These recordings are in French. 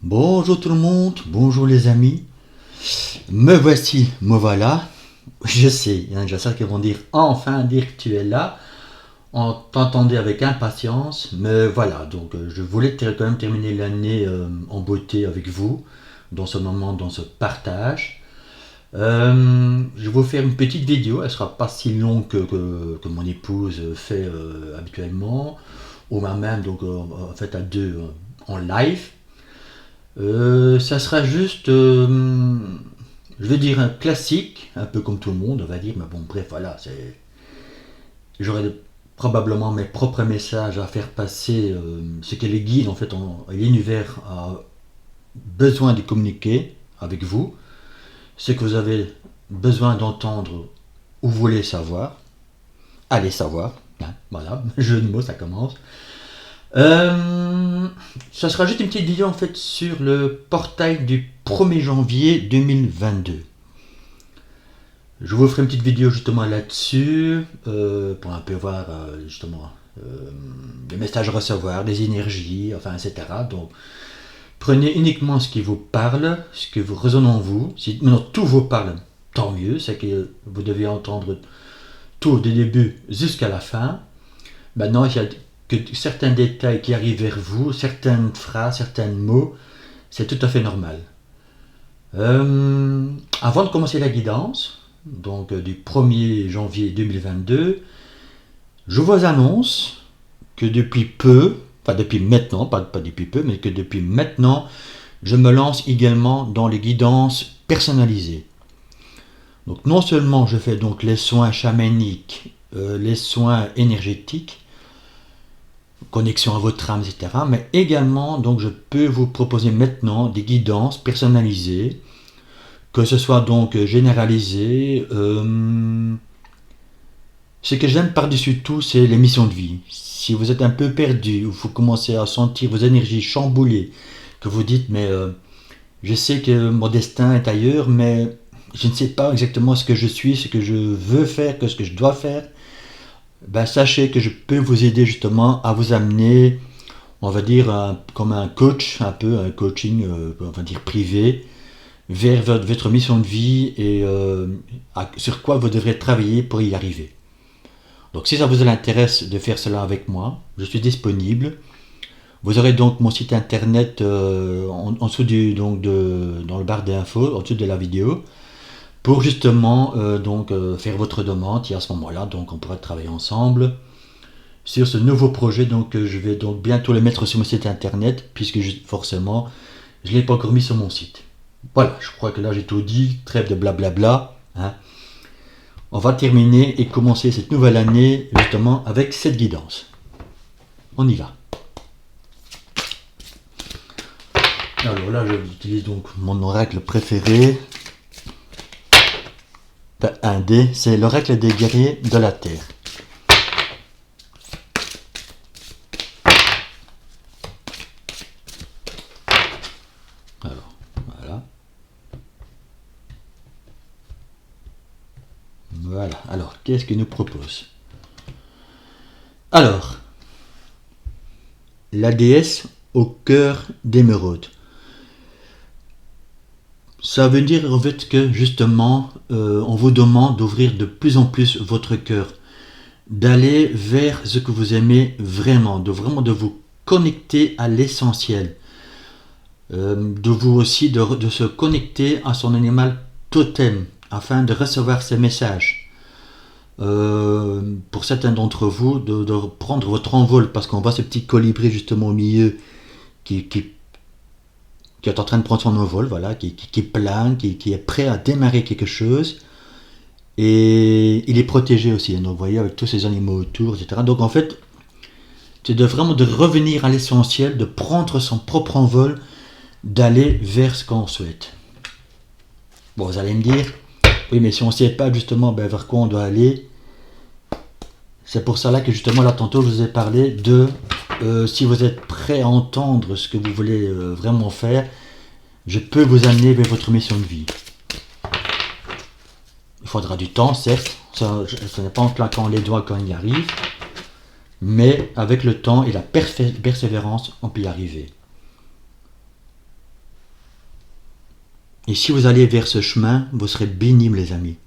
Bonjour tout le monde, bonjour les amis. Me voici, me voilà. Je sais, il y en a déjà certains qui vont dire enfin dire que tu es là. On t'entendait avec impatience, mais voilà, donc je voulais quand même terminer l'année en beauté avec vous, dans ce moment, dans ce partage. Je vais vous faire une petite vidéo, elle sera pas si longue que mon épouse fait habituellement, ou même donc en fait à deux en live. Ça sera juste, je veux dire, un classique, un peu comme tout le monde, on va dire, mais bon, bref, voilà, j'aurai probablement mes propres messages à faire passer, ce que les guides, en fait, l'univers a besoin de communiquer avec vous, ce que vous avez besoin d'entendre ou voulez savoir, allez savoir, hein, voilà, jeu de mots, ça commence. Ça sera juste une petite vidéo en fait sur le portail du 1er janvier 2022. Je vous ferai une petite vidéo justement là-dessus pour un peu voir justement les messages à recevoir, les énergies, enfin etc. Donc prenez uniquement ce qui vous parle, ce qui vous résonne en vous. Si maintenant tout vous parle, tant mieux, c'est que vous devez entendre tout du début jusqu'à la fin. Maintenant, il y a que certains détails qui arrivent vers vous, certaines phrases, certains mots, c'est tout à fait normal. Avant de commencer la guidance, donc du 1er janvier 2022, je vous annonce que depuis peu, enfin depuis maintenant, pas depuis peu, mais que depuis maintenant, je me lance également dans les guidances personnalisées. Donc non seulement je fais donc les soins chamaniques, les soins énergétiques, connexion à votre âme, etc. Mais également, donc, je peux vous proposer maintenant des guidances personnalisées, que ce soit donc généralisé. Ce que j'aime par-dessus tout, c'est les missions de vie. Si vous êtes un peu perdu, ou vous commencez à sentir vos énergies chamboulées, que vous dites, mais je sais que mon destin est ailleurs, mais je ne sais pas exactement ce que je suis, ce que je veux faire, ce que je dois faire, ben, sachez que je peux vous aider justement à vous amener, on va dire, comme un coach, un peu un coaching, on va dire privé, vers votre mission de vie et sur quoi vous devrez travailler pour y arriver. Donc si ça vous intéresse de faire cela avec moi, je suis disponible. Vous aurez donc mon site internet en dessous dans le bar d'infos, en dessous de la vidéo, pour justement faire votre demande. Et à ce moment-là, donc on pourra travailler ensemble sur ce nouveau projet. Donc je vais donc bientôt le mettre sur mon site internet, puisque forcément je ne l'ai pas encore mis sur mon site. Voilà, je crois que là j'ai tout dit, trêve de blablabla, hein. On va terminer et commencer cette nouvelle année justement avec cette guidance. On y va. Alors là j'utilise donc mon oracle préféré, un dé, c'est l'oracle des guerriers de la terre. Alors, voilà. Voilà, alors, qu'est-ce qu'il nous propose? Alors, la déesse au cœur d'émeraude. Ça veut dire en fait que justement, on vous demande d'ouvrir de plus en plus votre cœur, d'aller vers ce que vous aimez vraiment de vous connecter à l'essentiel, de vous aussi de se connecter à son animal totem afin de recevoir ses messages. Pour certains d'entre vous, de prendre votre envol, parce qu'on voit ce petit colibri justement au milieu qui est en train de prendre son envol, voilà, qui plane, qui est prêt à démarrer quelque chose. Et il est protégé aussi, donc vous voyez, avec tous ces animaux autour, etc. Donc en fait, c'est vraiment de revenir à l'essentiel, de prendre son propre envol, d'aller vers ce qu'on souhaite. Bon, vous allez me dire, oui, mais si on ne sait pas justement vers quoi on doit aller, c'est pour cela que justement là tantôt je vous ai parlé de si vous êtes prêt à entendre ce que vous voulez vraiment faire, je peux vous amener vers votre mission de vie. Il faudra du temps, certes, ce n'est pas en claquant les doigts quand il y arrive, mais avec le temps et la persévérance, on peut y arriver. Et si vous allez vers ce chemin, vous serez bénis, les amis.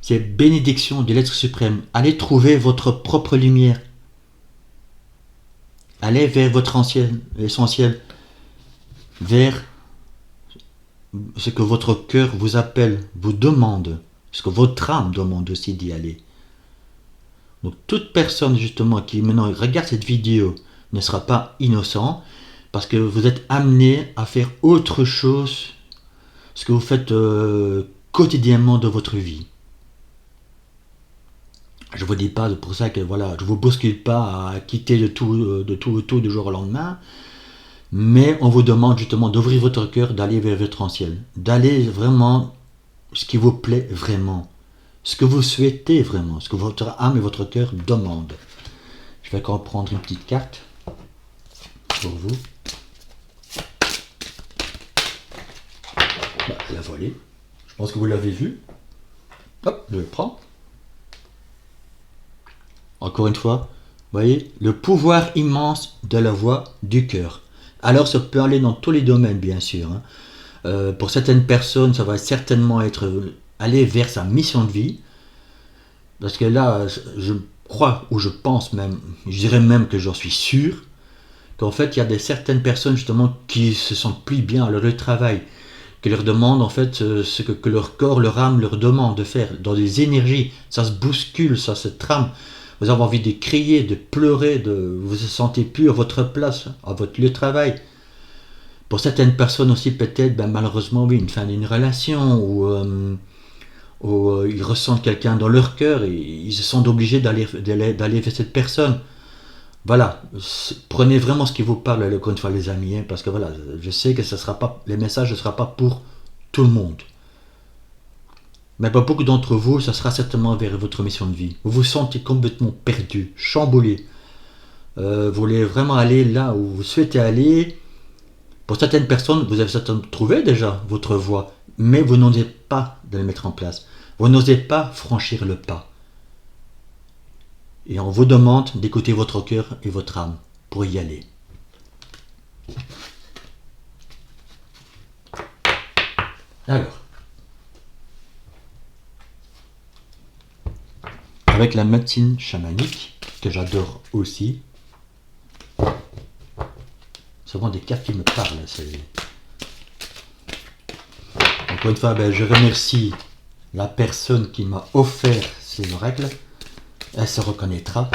C'est bénédiction de l'être suprême. Allez trouver votre propre lumière. Allez vers votre essentiel, vers ce que votre cœur vous appelle, vous demande, ce que votre âme demande aussi d'y aller. Donc toute personne justement qui maintenant regarde cette vidéo ne sera pas innocent, parce que vous êtes amené à faire autre chose, ce que vous faites quotidiennement de votre vie. Je vous dis pas pour ça que voilà, je vous bouscule pas à quitter de tout du jour au lendemain, mais on vous demande justement d'ouvrir votre cœur, d'aller vers votre essentiel, d'aller vraiment ce qui vous plaît vraiment, ce que vous souhaitez vraiment, ce que votre âme et votre cœur demandent. Je vais encore prendre une petite carte pour vous. La volée. Je pense que vous l'avez vu. Hop, je le prends. Encore une fois, vous voyez, le pouvoir immense de la voix du cœur. Alors ça peut aller dans tous les domaines, bien sûr. Pour certaines personnes, ça va certainement être aller vers sa mission de vie. Parce que là, je crois, ou je pense même, je dirais même que j'en suis sûr, qu'en fait, il y a certaines personnes justement qui se sentent plus bien à leur travail, qui leur demandent en fait ce que leur corps, leur âme leur demande de faire, dans des énergies, ça se bouscule, ça se trame. Vous avez envie de crier, de pleurer, vous vous sentez plus à votre place, à votre lieu de travail. Pour certaines personnes aussi peut-être, malheureusement oui, une fin d'une relation, ou ils ressentent quelqu'un dans leur cœur et ils se sentent obligés d'aller vers cette personne. Voilà, prenez vraiment ce qui vous parle, encore une fois les amis, parce que voilà, je sais que les messages ne seront pas pour tout le monde. Mais pour beaucoup d'entre vous, ça sera certainement vers votre mission de vie. Vous vous sentez complètement perdu, chamboulé. Vous voulez vraiment aller là où vous souhaitez aller. Pour certaines personnes, vous avez certainement trouvé déjà votre voie, mais vous n'osez pas de la mettre en place. Vous n'osez pas franchir le pas. Et on vous demande d'écouter votre cœur et votre âme pour y aller. Alors, avec la médecine chamanique, que j'adore aussi, c'est vraiment des cartes qui me parlent. Encore une fois, je remercie la personne qui m'a offert ces oracles. Elle se reconnaîtra.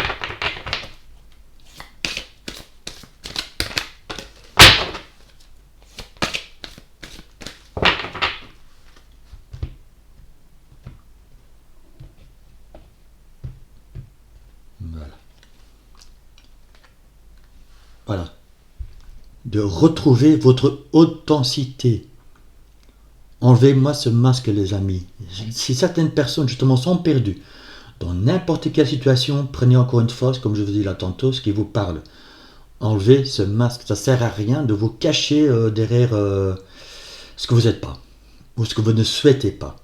Voilà. De retrouver votre authenticité. Enlevez-moi ce masque, les amis. Si certaines personnes, justement, sont perdues, dans n'importe quelle situation, prenez encore une fois, comme je vous dis là tantôt, ce qui vous parle. Enlevez ce masque. Ça ne sert à rien de vous cacher derrière ce que vous n'êtes pas, ou ce que vous ne souhaitez pas.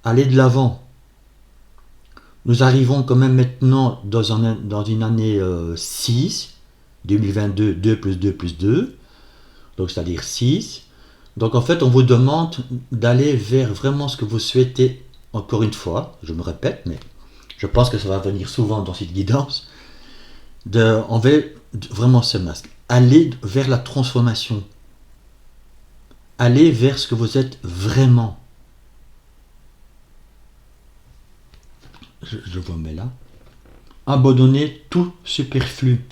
Allez de l'avant. Nous arrivons quand même maintenant dans une année 6, 2022, 2 plus 2 plus 2, donc c'est-à-dire 6. Donc en fait, on vous demande d'aller vers vraiment ce que vous souhaitez. Encore une fois, je me répète, mais je pense que ça va venir souvent dans cette guidance, enlever vraiment ce masque. Allez vers la transformation. Allez vers ce que vous êtes vraiment. Je vous mets là. Abandonnez tout superflu.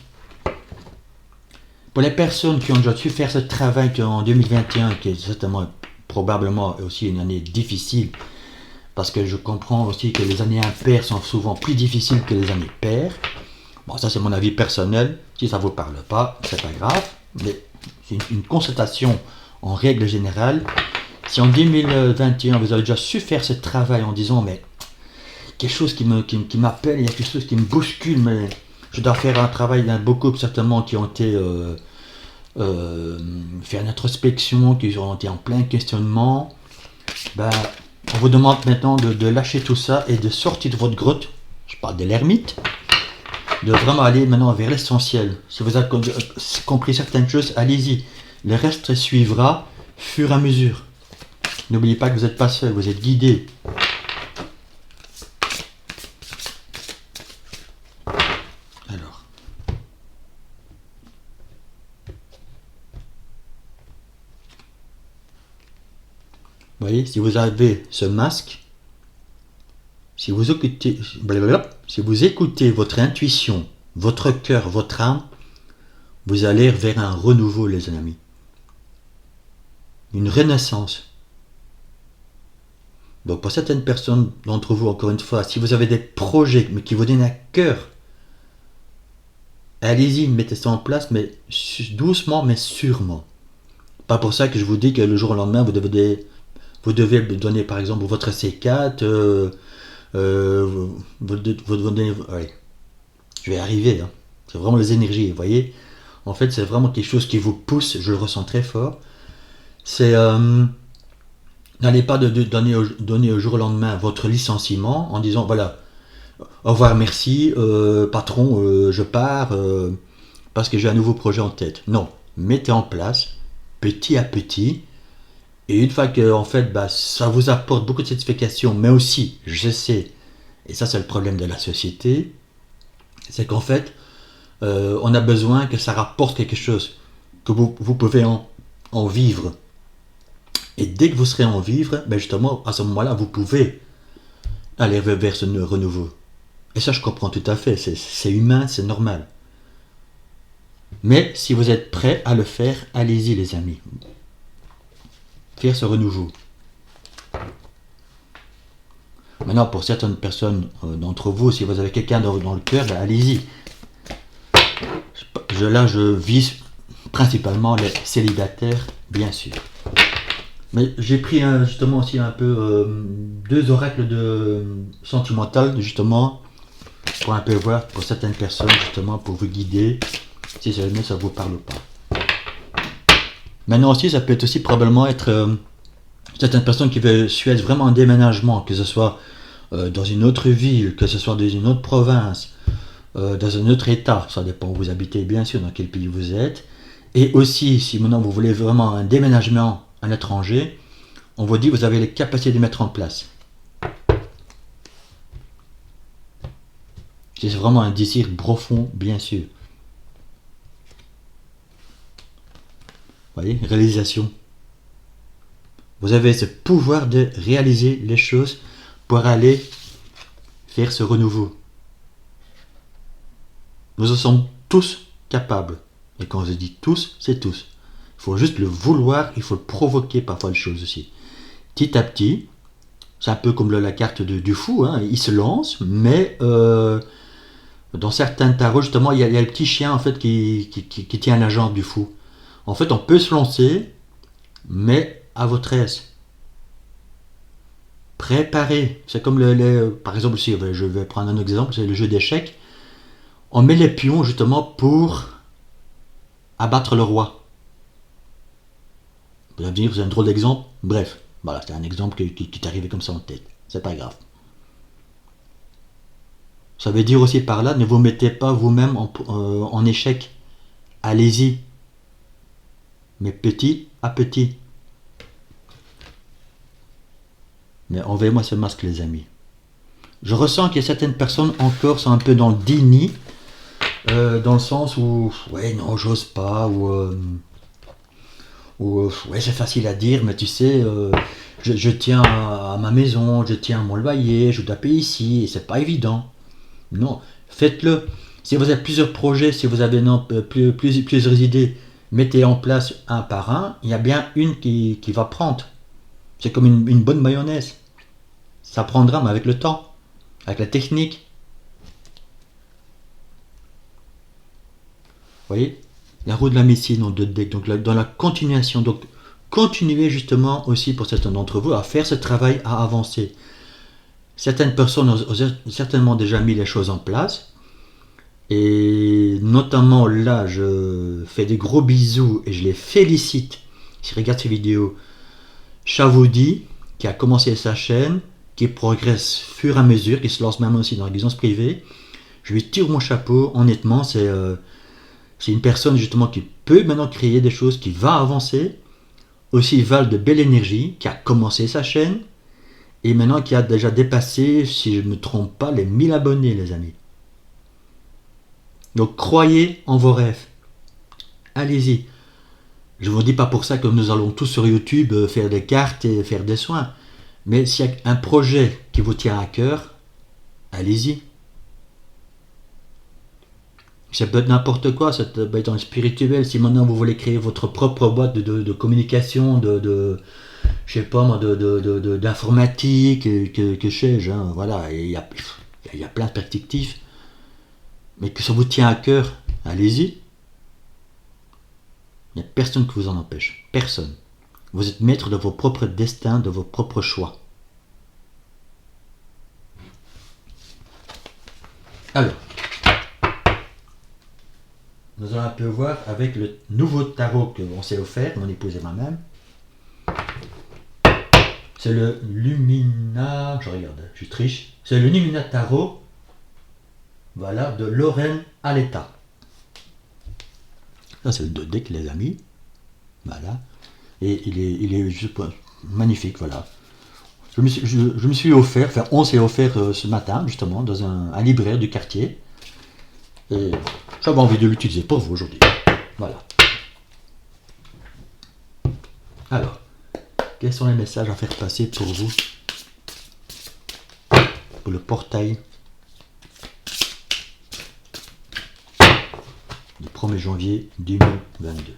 Pour les personnes qui ont déjà su faire ce travail en 2021, qui est certainement, probablement aussi une année difficile, parce que je comprends aussi que les années impaires sont souvent plus difficiles que les années paires. Bon, ça c'est mon avis personnel. Si ça ne vous parle pas, c'est pas grave. Mais c'est une constatation en règle générale. Si en 2021 vous avez déjà su faire ce travail en disant mais quelque chose qui m'appelle, il y a quelque chose qui me bouscule, mais je dois faire un travail, il y en a beaucoup certainement qui ont été faire une introspection, qui ont été en plein questionnement. On vous demande maintenant de lâcher tout ça et de sortir de votre grotte, je parle de l'ermite, de vraiment aller maintenant vers l'essentiel. Si vous avez compris certaines choses, allez-y. Le reste suivra fur et à mesure. N'oubliez pas que vous n'êtes pas seul, vous êtes guidé. Alors. Vous voyez, si vous avez ce masque, si vous écoutez votre intuition, votre cœur, votre âme, vous allez vers un renouveau, les amis. Une renaissance. Donc pour certaines personnes d'entre vous, encore une fois, si vous avez des projets mais qui vous donnent à cœur, allez-y, mettez ça en place, mais doucement, mais sûrement. Pas pour ça que je vous dis que le jour au lendemain, vous devez donner par exemple votre C4, vous donnez... Ouais, je vais arriver, hein. C'est vraiment les énergies, vous voyez. En fait, c'est vraiment quelque chose qui vous pousse, je le ressens très fort. C'est... n'allez pas donner au jour au lendemain votre licenciement en disant, voilà, au revoir, merci, patron, je pars parce que j'ai un nouveau projet en tête. Non, mettez en place, petit à petit, et une fois que en fait, ça vous apporte beaucoup de satisfaction, mais aussi, je sais, et ça c'est le problème de la société, c'est qu'en fait, on a besoin que ça rapporte quelque chose, que vous pouvez en vivre. Et dès que vous serez en vivre, justement, à ce moment-là, vous pouvez aller vers ce renouveau. Et ça, je comprends tout à fait, c'est humain, c'est normal. Mais si vous êtes prêts à le faire, allez-y les amis. Faire ce renouveau. Maintenant, pour certaines personnes d'entre vous, si vous avez quelqu'un dans le cœur, allez-y. Là, je vise principalement les célibataires, bien sûr. Mais j'ai pris justement aussi un peu 2 oracles de sentimental, justement, pour un peu voir pour certaines personnes, justement, pour vous guider, si jamais ça vous parle pas. Maintenant aussi, ça peut être aussi probablement être certaines personnes qui veulent suivre vraiment un déménagement, que ce soit dans une autre ville, que ce soit dans une autre province, dans un autre état, ça dépend où vous habitez bien sûr, dans quel pays vous êtes. Et aussi, si maintenant vous voulez vraiment un déménagement à l'étranger, on vous dit que vous avez les capacités de mettre en place. C'est vraiment un désir profond, bien sûr. Vous voyez, réalisation. Vous avez ce pouvoir de réaliser les choses pour aller faire ce renouveau. Nous en sommes tous capables. Et quand je dis tous, c'est tous. Il faut juste le vouloir, il faut le provoquer parfois les choses aussi. Petit à petit, c'est un peu comme la carte du fou, hein, il se lance, mais dans certains tarots, justement, il y a le petit chien en fait qui tient la jambe du fou. En fait, on peut se lancer, mais à votre aise. Préparez. C'est comme par exemple, si je vais prendre un exemple, c'est le jeu d'échecs. On met les pions justement pour abattre le roi. Vous allez me dire, c'est un drôle d'exemple. Bref, voilà, c'est un exemple qui est arrivé comme ça en tête. C'est pas grave. Ça veut dire aussi par là, ne vous mettez pas vous-même en échec. Allez-y. Mais petit à petit. Mais envoyez-moi ce masque, les amis. Je ressens qu'il y a certaines personnes encore sont un peu dans le déni, dans le sens où, ouais, non, j'ose pas, ou ouais, c'est facile à dire, mais tu sais, je tiens à ma maison, je tiens à mon loyer, je dois payer ici, et c'est pas évident. Non, faites-le. Si vous avez plusieurs projets, si vous avez plusieurs idées, mettez en place un par un, il y a bien une qui va prendre. C'est comme une bonne mayonnaise. Ça prendra, mais avec le temps, avec la technique. Vous voyez, la roue de la médecine en 2 decks, donc dans la continuation. Donc, continuez justement aussi pour certains d'entre vous à faire ce travail, à avancer. Certaines personnes ont certainement déjà mis les choses en place. Et notamment là, je fais des gros bisous et je les félicite. Si je regarde ces vidéos, Chavoudi, qui a commencé sa chaîne, qui progresse fur et à mesure, qui se lance même aussi dans la guidance privée. Je lui tire mon chapeau, honnêtement, c'est une personne justement qui peut maintenant créer des choses, qui va avancer. aussi Val de Belle Énergie, qui a commencé sa chaîne, et maintenant qui a déjà dépassé, si je ne me trompe pas, les 1000 abonnés, les amis. Donc croyez en vos rêves. Allez-y. Je ne vous dis pas pour ça que nous allons tous sur YouTube faire des cartes et faire des soins. Mais s'il y a un projet qui vous tient à cœur, allez-y. Ça peut être n'importe quoi, ça peut être dans le spirituel. Si maintenant vous voulez créer votre propre boîte de communication, je sais pas moi, d'informatique, que sais-je, hein, voilà, il y a plein de perspectives. Mais que ça vous tient à cœur, allez-y. Il n'y a personne qui vous en empêche. Personne. Vous êtes maître de vos propres destins, de vos propres choix. Alors, nous allons un peu voir avec le nouveau tarot que on s'est offert, mon épouse et moi-même. C'est le Lumina, je regarde, je triche. C'est le Lumina Tarot, voilà, de Lorraine Aletta. Ça c'est le 2 deck, les amis. Voilà. Et il est juste magnifique, voilà. Je me suis offert, enfin on s'est offert ce matin, justement, dans un libraire du quartier. Et j'avais envie de l'utiliser pour vous aujourd'hui. Voilà. Alors, quels sont les messages à faire passer pour vous? Pour le portail du 1er janvier 2022.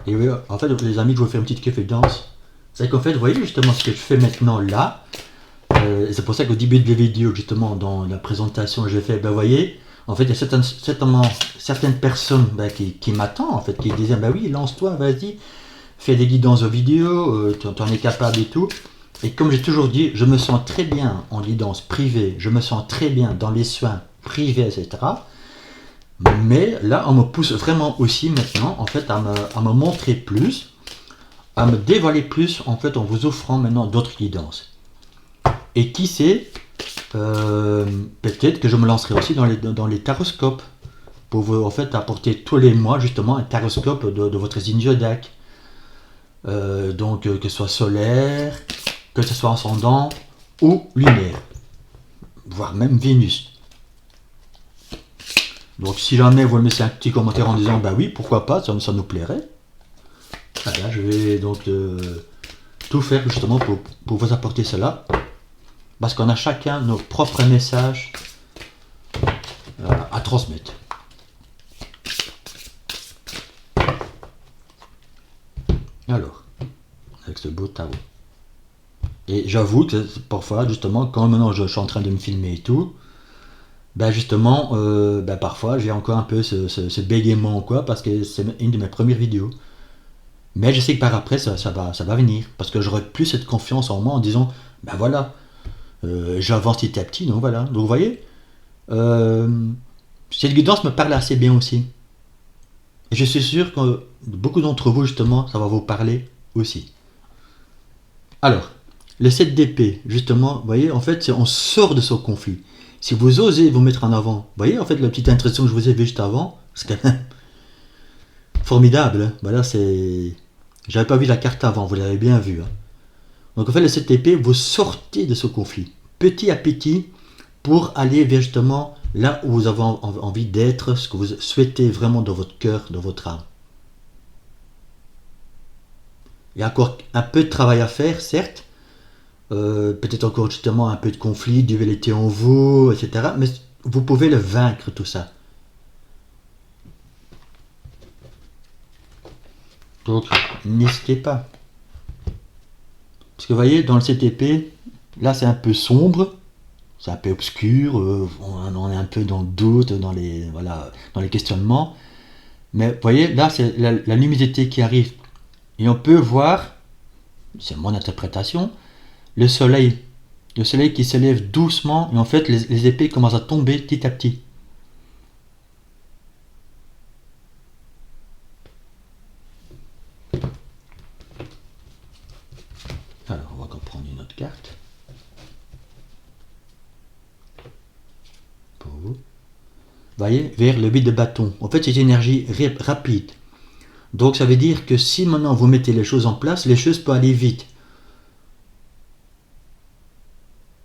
Et oui, en fait, les amis, je vous fais une petite confidence. C'est qu'en fait, vous voyez justement ce que je fais maintenant là. C'est pour ça qu'au début de la vidéo, justement, dans la présentation, je fais, ben, vous voyez, en fait, il y a certaines personnes qui m'attendent, en fait, qui disaient, ben oui, lance-toi, vas-y, fais des guidances aux vidéos, tu en es capable et tout. Et comme j'ai toujours dit, je me sens très bien en guidance privée, je me sens très bien dans les soins privés, etc. Mais là, on me pousse vraiment aussi maintenant, en fait, à me montrer plus, à me dévoiler plus, en fait, en vous offrant maintenant d'autres guidances. Et qui sait, peut-être que je me lancerai aussi dans les taroscopes, pour vous, en fait, apporter tous les mois, justement, un taroscope de votre signe zodiaque. Donc, que ce soit solaire, que ce soit ascendant ou lunaire, voire même Vénus. Donc si jamais vous me laissez un petit commentaire en disant bah oui, pourquoi pas, ça nous plairait, voilà, je vais donc tout faire justement pour vous apporter cela, parce qu'on a chacun nos propres messages à transmettre. Alors, avec ce beau tarot. Et j'avoue que parfois, justement, quand maintenant je suis en train de me filmer et tout, ben justement, parfois j'ai encore un peu ce bégaiement, quoi, parce que c'est une de mes premières vidéos. Mais je sais que par après, ça va venir, parce que j'aurai plus cette confiance en moi en disant, ben voilà, j'avance petit à petit, donc voilà. Donc vous voyez, cette guidance me parle assez bien aussi. Et je suis sûr que beaucoup d'entre vous, justement, ça va vous parler aussi. Alors, le 7 d'épée, justement, vous voyez, en fait, on sort de ce conflit. Si vous osez vous mettre en avant, vous voyez, en fait, la petite introduction que je vous ai vue juste avant, c'est quand même formidable. Hein. Voilà, c'est... J'avais pas vu la carte avant, vous l'avez bien vu. Hein. Donc, en fait, le 7 d'épée, vous sortez de ce conflit, petit à petit, pour aller vers justement là où vous avez envie d'être, ce que vous souhaitez vraiment dans votre cœur, dans votre âme. Il y a encore un peu de travail à faire, certes. Peut-être encore justement un peu de conflit, dualité en vous, etc. Mais vous pouvez le vaincre, tout ça. Donc, n'hésitez pas. Parce que vous voyez, dans le CTP, là c'est un peu sombre, c'est un peu obscur, on est un peu dans le doute, dans les questionnements. Mais vous voyez, là c'est la luminosité qui arrive. Et on peut voir, c'est mon interprétation, le soleil qui s'élève doucement, et en fait les épées commencent à tomber petit à petit. Alors, on va encore prendre une autre carte. Pour vous. voyez, vers le 8 de bâton. En fait, c'est une énergie rapide. Donc ça veut dire que si maintenant vous mettez les choses en place, les choses peuvent aller vite.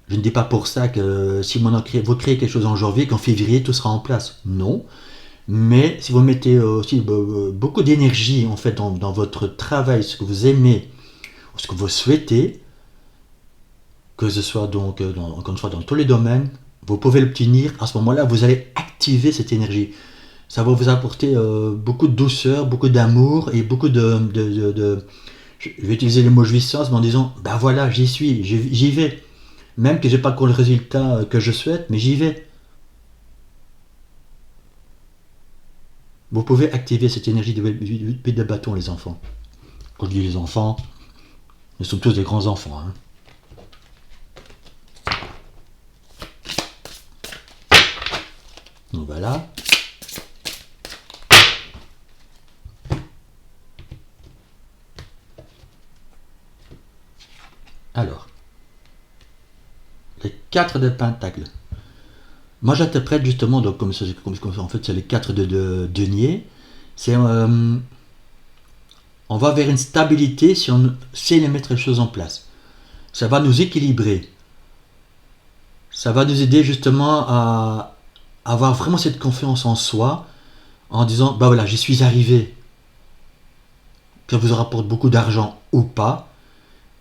Je ne dis pas pour ça que si maintenant vous créez quelque chose en janvier, qu'en février tout sera en place. Non. Mais si vous mettez aussi beaucoup d'énergie en fait dans votre travail, ce que vous aimez, ce que vous souhaitez, que ce soit donc encore une fois dans tous les domaines, vous pouvez l'obtenir. À ce moment-là, vous allez activer cette énergie. Ça va vous apporter beaucoup de douceur, beaucoup d'amour et beaucoup je vais utiliser le mot jouissance, mais en disant, ben voilà, j'y suis, j'y vais. Même que j'ai pas encore le résultat que je souhaite, mais j'y vais. Vous pouvez activer cette énergie de bâton, les enfants. Quand je dis les enfants, nous sommes tous des grands enfants. Hein. Donc voilà. Alors, les 4 de Pentacle. Moi j'interprète justement, donc comme en fait c'est les 4 de denier. C'est on va vers une stabilité si on sait les mettre les choses en place. Ça va nous équilibrer. Ça va nous aider justement à avoir vraiment cette confiance en soi en disant, bah voilà, j'y suis arrivé. Ça vous rapporte beaucoup d'argent ou pas,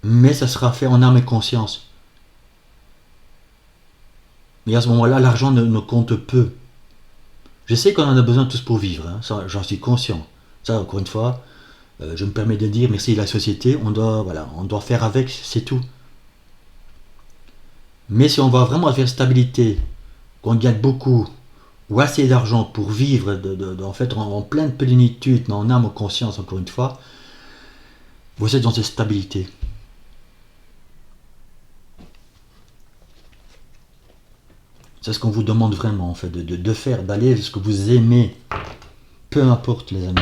mais ça sera fait en âme et conscience. Mais à ce moment-là, l'argent ne compte peu. Je sais qu'on en a besoin tous pour vivre, hein, j'en suis conscient. Ça, encore une fois, je me permets de dire, merci la société, on doit faire avec, c'est tout. Mais si on va vraiment vers stabilité, qu'on gagne beaucoup, ou assez d'argent pour vivre en fait en pleine plénitude, en âme, en conscience, encore une fois, vous êtes dans cette stabilité. C'est ce qu'on vous demande vraiment, en fait, de faire, d'aller vers ce que vous aimez. Peu importe, les amis.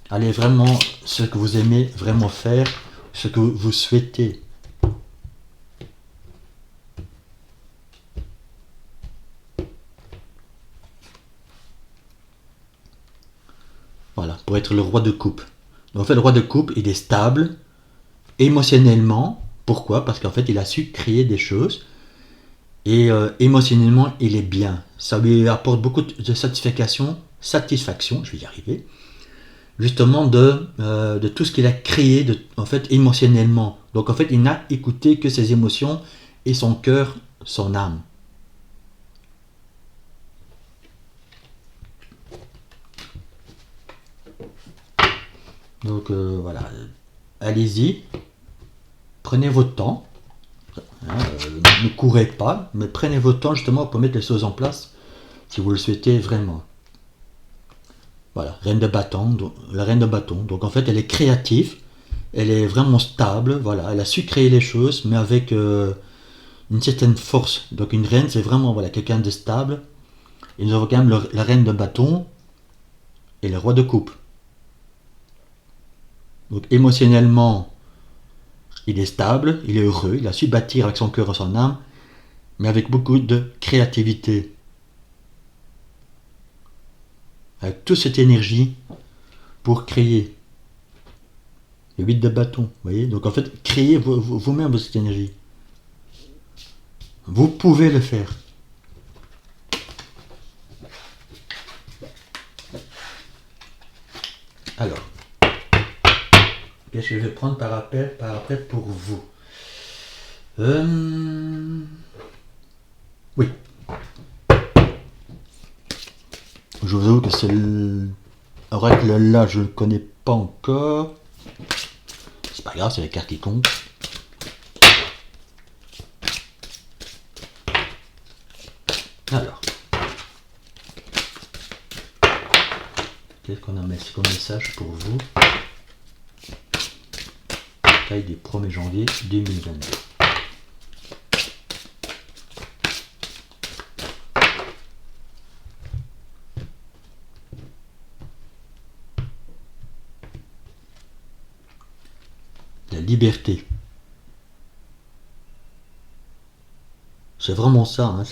Allez vraiment ce que vous aimez vraiment faire, ce que vous souhaitez. Voilà, pour être le roi de coupe. Donc, en fait, le roi de coupe, il est stable émotionnellement. Pourquoi? Parce qu'en fait, il a su créer des choses. Et émotionnellement, il est bien. Ça lui apporte beaucoup de satisfaction, je vais y arriver, justement de tout ce qu'il a créé en fait, émotionnellement. Donc en fait, il n'a écouté que ses émotions et son cœur, son âme. Donc voilà, allez-y, prenez votre temps. Hein, ne courez pas, mais prenez votre temps justement pour mettre les choses en place si vous le souhaitez vraiment. Voilà, reine de bâton, la reine de bâton. Donc en fait, elle est créative, elle est vraiment stable, voilà, elle a su créer les choses, mais avec une certaine force. Donc une reine, c'est vraiment voilà, quelqu'un de stable. Et nous avons quand même la reine de bâton et le roi de coupe. Donc émotionnellement, il est stable, il est heureux, il a su bâtir avec son cœur et son âme, mais avec beaucoup de créativité. Avec toute cette énergie pour créer. Le 8 de bâton, vous voyez. Donc en fait, créez vous-même cette énergie. Vous pouvez le faire. Alors, qu'est-ce que je vais prendre par après pour vous? Oui. Je vous avoue que c'est oracle là, je ne le connais pas encore. C'est pas grave, c'est les cartes qui comptent. Alors. Qu'est-ce qu'on a mis comme message pour vous? Taille du 1er janvier 2022. la liberté. C'est vraiment ça. Hein.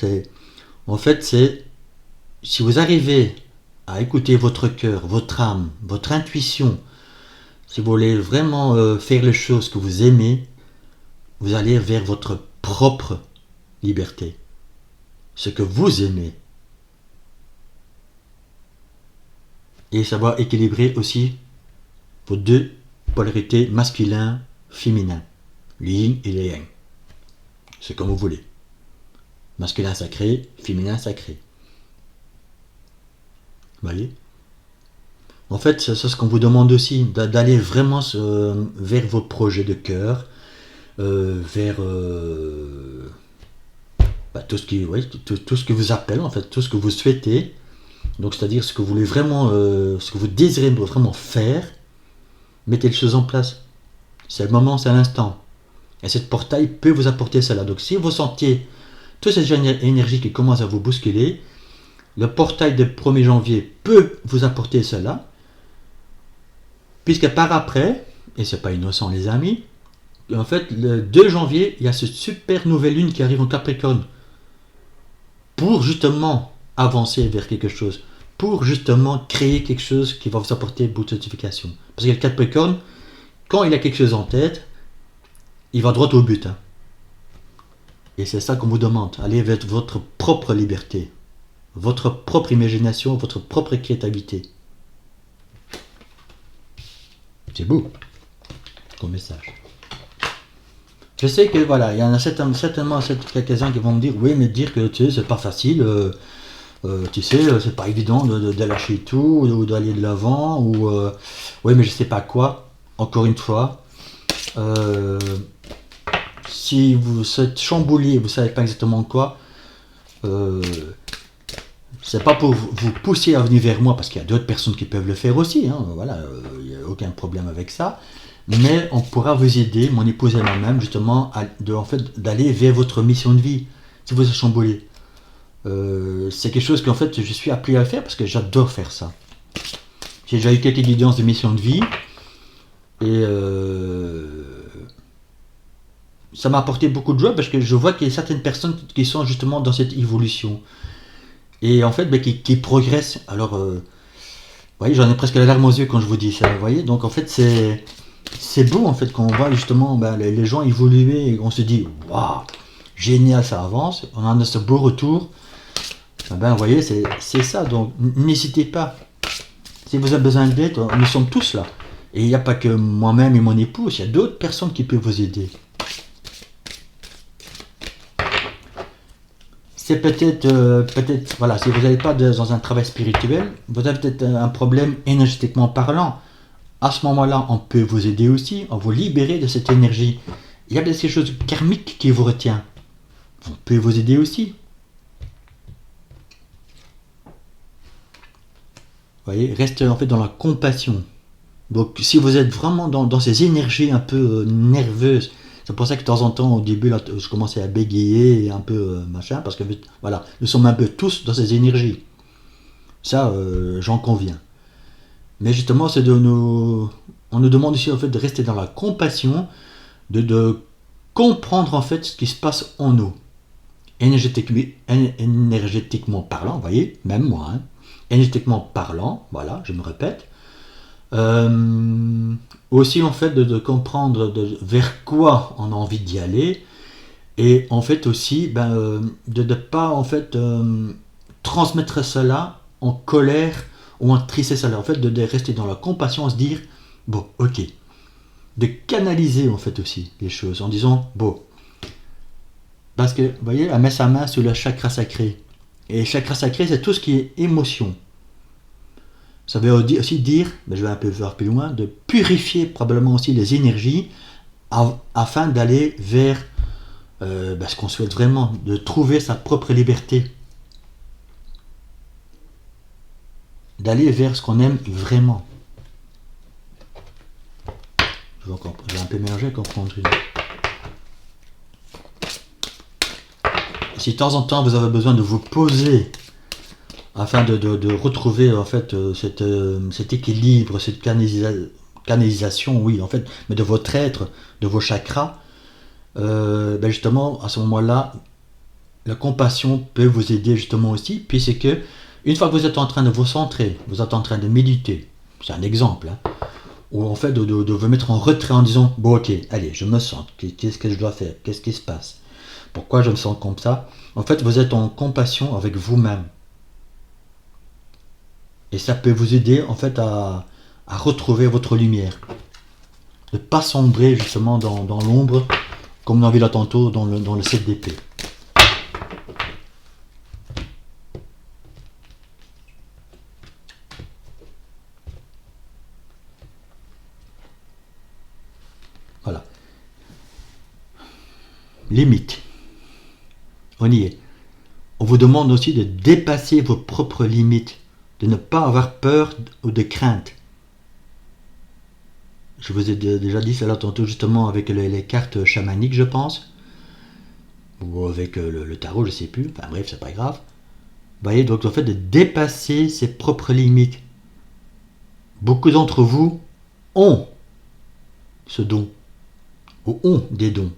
En fait, si vous arrivez à écouter votre cœur, votre âme, votre intuition, si vous voulez vraiment faire les choses que vous aimez, vous allez vers votre propre liberté. Ce que vous aimez. Et ça va équilibrer aussi vos deux polarités masculin, féminin. Le yin et le yang. C'est comme vous voulez. Masculin sacré, féminin sacré. Vous voyez ? En fait, c'est ce qu'on vous demande aussi, d'aller vraiment vers vos projets de cœur, vers tout ce qui vous appelle, en fait, tout ce que vous souhaitez. Donc, c'est-à-dire ce que vous voulez vraiment, ce que vous désirez vraiment faire, mettez les choses en place. C'est le moment, c'est l'instant. Et cette portail peut vous apporter cela. Donc, si vous sentiez toute cette énergie qui commence à vous bousculer, le portail du 1er janvier peut vous apporter cela, puisque par après, et c'est pas innocent les amis, en fait, le 2 janvier, il y a cette super nouvelle lune qui arrive en Capricorne, pour justement avancer vers quelque chose, pour justement créer quelque chose qui va vous apporter beaucoup de notifications. Parce que le Capricorne, quand il a quelque chose en tête, il va droit au but. Hein. Et c'est ça qu'on vous demande, allez vers votre propre liberté, votre propre imagination, votre propre créativité. C'est beau comme message. Je sais que voilà, il y en a certainement quelques-uns qui vont me dire, oui, mais dire que tu sais, c'est pas facile, tu sais, c'est pas évident de lâcher tout, ou d'aller de l'avant, ou oui, mais je sais pas quoi. Encore une fois, si vous êtes chamboulé, vous savez pas exactement quoi, c'est pas pour vous pousser à venir vers moi, parce qu'il y a d'autres personnes qui peuvent le faire aussi, hein, voilà, il n'y a aucun problème avec ça. Mais on pourra vous aider, mon épouse et moi-même, justement, d'aller vers votre mission de vie, si vous êtes chamboulé. C'est quelque chose qu'en fait, je suis appelé à faire parce que j'adore faire ça. J'ai déjà eu quelques guidances de mission de vie, et ça m'a apporté beaucoup de joie parce que je vois qu'il y a certaines personnes qui sont justement dans cette évolution. Et en fait, qui progressent. Alors, vous voyez, j'en ai presque la larme aux yeux quand je vous dis ça, vous voyez. Donc en fait, c'est beau en fait quand on voit justement les gens évoluer et on se dit waouh, génial, ça avance, on a ce beau retour. Vous voyez, c'est ça. Donc n'hésitez pas. Si vous avez besoin d'aide, nous sommes tous là. Et il n'y a pas que moi-même et mon épouse, il y a d'autres personnes qui peuvent vous aider. C'est peut-être, voilà, si vous n'êtes pas dans un travail spirituel, vous avez peut-être un problème énergétiquement parlant. À ce moment-là, on peut vous aider aussi, on vous libérer de cette énergie. Il y a des choses karmiques qui vous retient. On peut vous aider aussi. Vous voyez, restez en fait dans la compassion. Donc, si vous êtes vraiment dans ces énergies un peu nerveuses, c'est pour ça que de temps en temps, au début, là, je commençais à bégayer et un peu machin, parce que voilà, nous sommes un peu tous dans ces énergies. Ça, j'en conviens. Mais justement, on nous demande ici en fait de rester dans la compassion, de comprendre en fait ce qui se passe en nous. Énergétiquement parlant, vous voyez, même moi, hein, énergétiquement parlant, voilà, je me répète. Aussi en fait de comprendre vers quoi on a envie d'y aller, et en fait aussi de ne pas en fait transmettre cela en colère ou en tristesse, en fait de rester dans la compassion, se dire bon, ok, de canaliser en fait aussi les choses en disant bon, parce que vous voyez, elle met sa main sur le chakra sacré, et chakra sacré, c'est tout ce qui est émotion. Ça veut aussi dire, je vais un peu voir plus loin, de purifier probablement aussi les énergies afin d'aller vers ce qu'on souhaite vraiment, de trouver sa propre liberté. D'aller vers ce qu'on aime vraiment. Je vais un peu mélanger, comprendre. Si de temps en temps vous avez besoin de vous poser afin de retrouver en fait cet équilibre, cette canalisation, oui, en fait, mais de votre être, de vos chakras, justement, à ce moment-là, la compassion peut vous aider justement aussi, puis c'est que, une fois que vous êtes en train de vous centrer, vous êtes en train de méditer, c'est un exemple, hein, ou en fait de vous mettre en retrait en disant, bon ok, allez, je me sens, qu'est-ce que je dois faire, qu'est-ce qui se passe, pourquoi je me sens comme ça, en fait vous êtes en compassion avec vous-même. Et ça peut vous aider en fait à retrouver votre lumière. De ne pas sombrer justement dans l'ombre, comme on a vu là tantôt dans le 7 d'épée. Voilà. Limite. On y est. On vous demande aussi de dépasser vos propres limites, de ne pas avoir peur ou de crainte. Je vous ai déjà dit cela tantôt justement avec les cartes chamaniques, je pense, ou avec le tarot, je sais plus, enfin bref, c'est pas grave. Vous voyez, donc en fait de dépasser ses propres limites. Beaucoup d'entre vous ont ce don, ou ont des dons.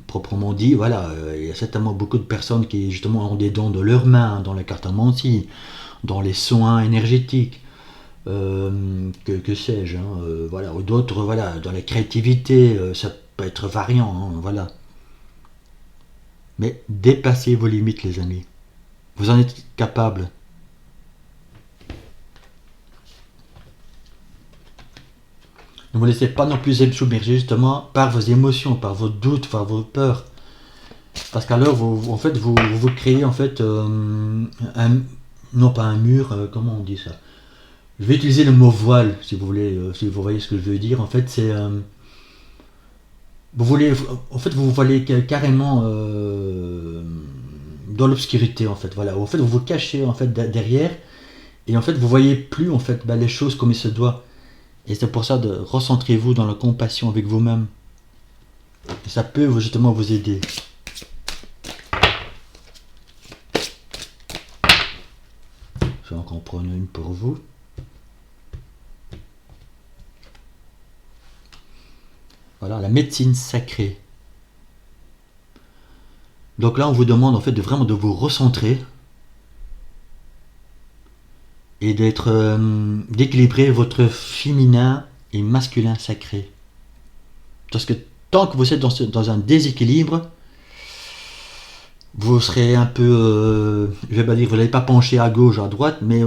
Proprement dit, voilà, il y a certainement beaucoup de personnes qui justement ont des dons de leurs mains, dans la cartomancie, dans les soins énergétiques, que sais-je, hein, voilà, ou d'autres, voilà, dans la créativité, ça peut être variant, hein, voilà. Mais dépassez vos limites, les amis. Vous en êtes capable. Ne vous laissez pas non plus submerger justement par vos émotions, par vos doutes, par vos peurs. Parce qu'alors, vous créez en fait non pas un mur, comment on dit ça. Je vais utiliser le mot voile, si vous voulez, si vous voyez ce que je veux dire. En fait, c'est vous vous voilez carrément dans l'obscurité, en fait. Voilà. En fait, vous vous cachez en fait derrière, et en fait, vous voyez plus en fait les choses comme il se doit. Et c'est pour ça de recentrez-vous dans la compassion avec vous-même. Et ça peut justement vous aider. Je vais encore prendre une pour vous. Voilà, la médecine sacrée. Donc là, on vous demande en fait vraiment de vous recentrer et d'équilibrer votre féminin et masculin sacré. Parce que tant que vous êtes dans un déséquilibre, vous serez un peu, je vais pas dire, vous n'allez pas pencher à gauche, à droite, mais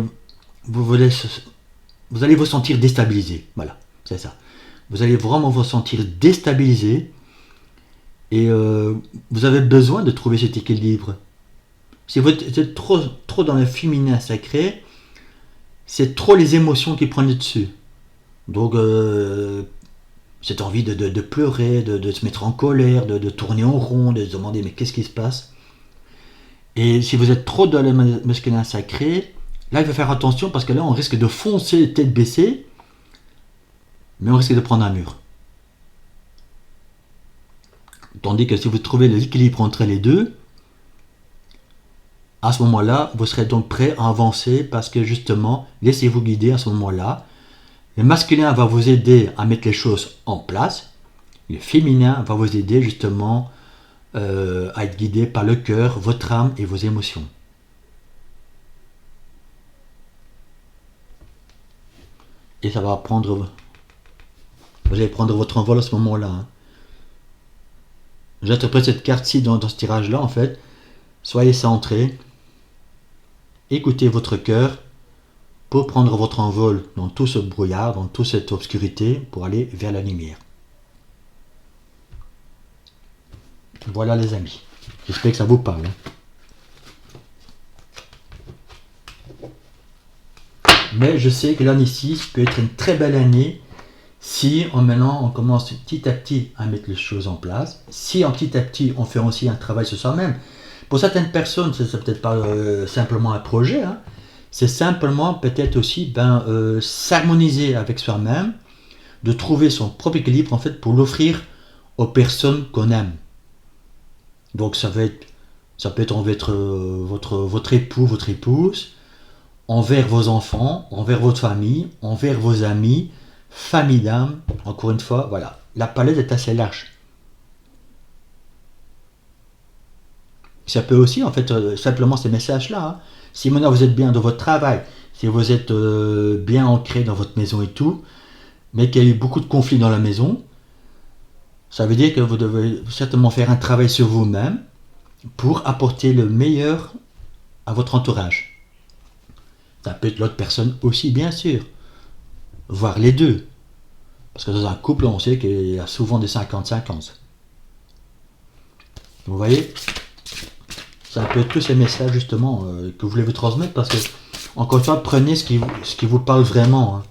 vous allez vous sentir déstabilisé. Voilà, c'est ça. Vous allez vraiment vous sentir déstabilisé et vous avez besoin de trouver cet équilibre. Si vous êtes trop dans le féminin sacré, c'est trop les émotions qui prennent le dessus. Donc, cette envie de pleurer, de se mettre en colère, de tourner en rond, de se demander mais qu'est-ce qui se passe. Et si vous êtes trop dans le masculin sacré, là il faut faire attention parce que là on risque de foncer tête baissée, mais on risque de prendre un mur. Tandis que si vous trouvez l'équilibre entre les deux, à ce moment-là, vous serez donc prêt à avancer parce que justement, laissez-vous guider à ce moment-là. Le masculin va vous aider à mettre les choses en place. Le féminin va vous aider justement à être guidé par le cœur, votre âme et vos émotions. Et ça va prendre... Vous allez prendre votre envol à ce moment-là. Hein. J'interprète cette carte-ci dans ce tirage-là, en fait. Soyez centrés. Écoutez votre cœur pour prendre votre envol dans tout ce brouillard, dans toute cette obscurité, pour aller vers la lumière. Voilà les amis. J'espère que ça vous parle. Mais je sais que l'année 6 peut être une très belle année si en maintenant on commence petit à petit à mettre les choses en place, si en petit à petit on fait aussi un travail sur soi-même. Pour certaines personnes, c'est peut-être pas simplement un projet, hein. C'est simplement peut-être aussi s'harmoniser avec soi-même, de trouver son propre équilibre en fait pour l'offrir aux personnes qu'on aime. Donc ça peut être votre époux, votre épouse, envers vos enfants, envers votre famille, envers vos amis, famille d'âme. Encore une fois, voilà, la palette est assez large. Ça peut aussi, en fait, simplement ces messages-là. Hein. Si maintenant vous êtes bien dans votre travail, si vous êtes bien ancré dans votre maison et tout, mais qu'il y a eu beaucoup de conflits dans la maison, ça veut dire que vous devez certainement faire un travail sur vous-même pour apporter le meilleur à votre entourage. Ça peut être l'autre personne aussi, bien sûr, voire les deux. Parce que dans un couple, on sait qu'il y a souvent des 50-50. Vous voyez, c'est un peu tous ces messages justement que vous voulez vous transmettre parce que, encore une fois, prenez ce qui vous parle vraiment. Hein.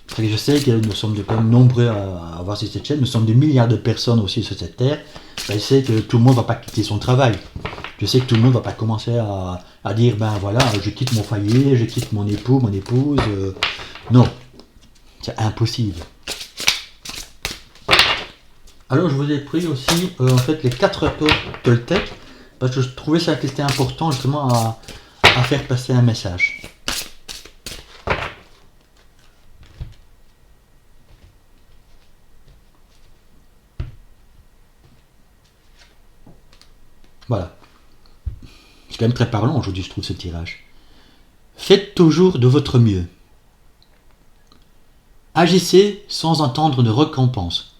Parce que je sais que nous sommes quand même nombreux à avoir sur cette chaîne, nous sommes des milliards de personnes aussi sur cette terre. Ben, je sais que tout le monde ne va pas quitter son travail. Je sais que tout le monde ne va pas commencer à dire ben voilà, je quitte mon foyer, je quitte mon époux, mon épouse. Non, c'est impossible. Alors je vous ai pris aussi en fait les 4 apôtres Toltec parce que je trouvais ça que c'était important justement à faire passer un message. Voilà. C'est quand même très parlant aujourd'hui, je trouve, ce tirage. Faites toujours de votre mieux. Agissez sans attendre de récompense.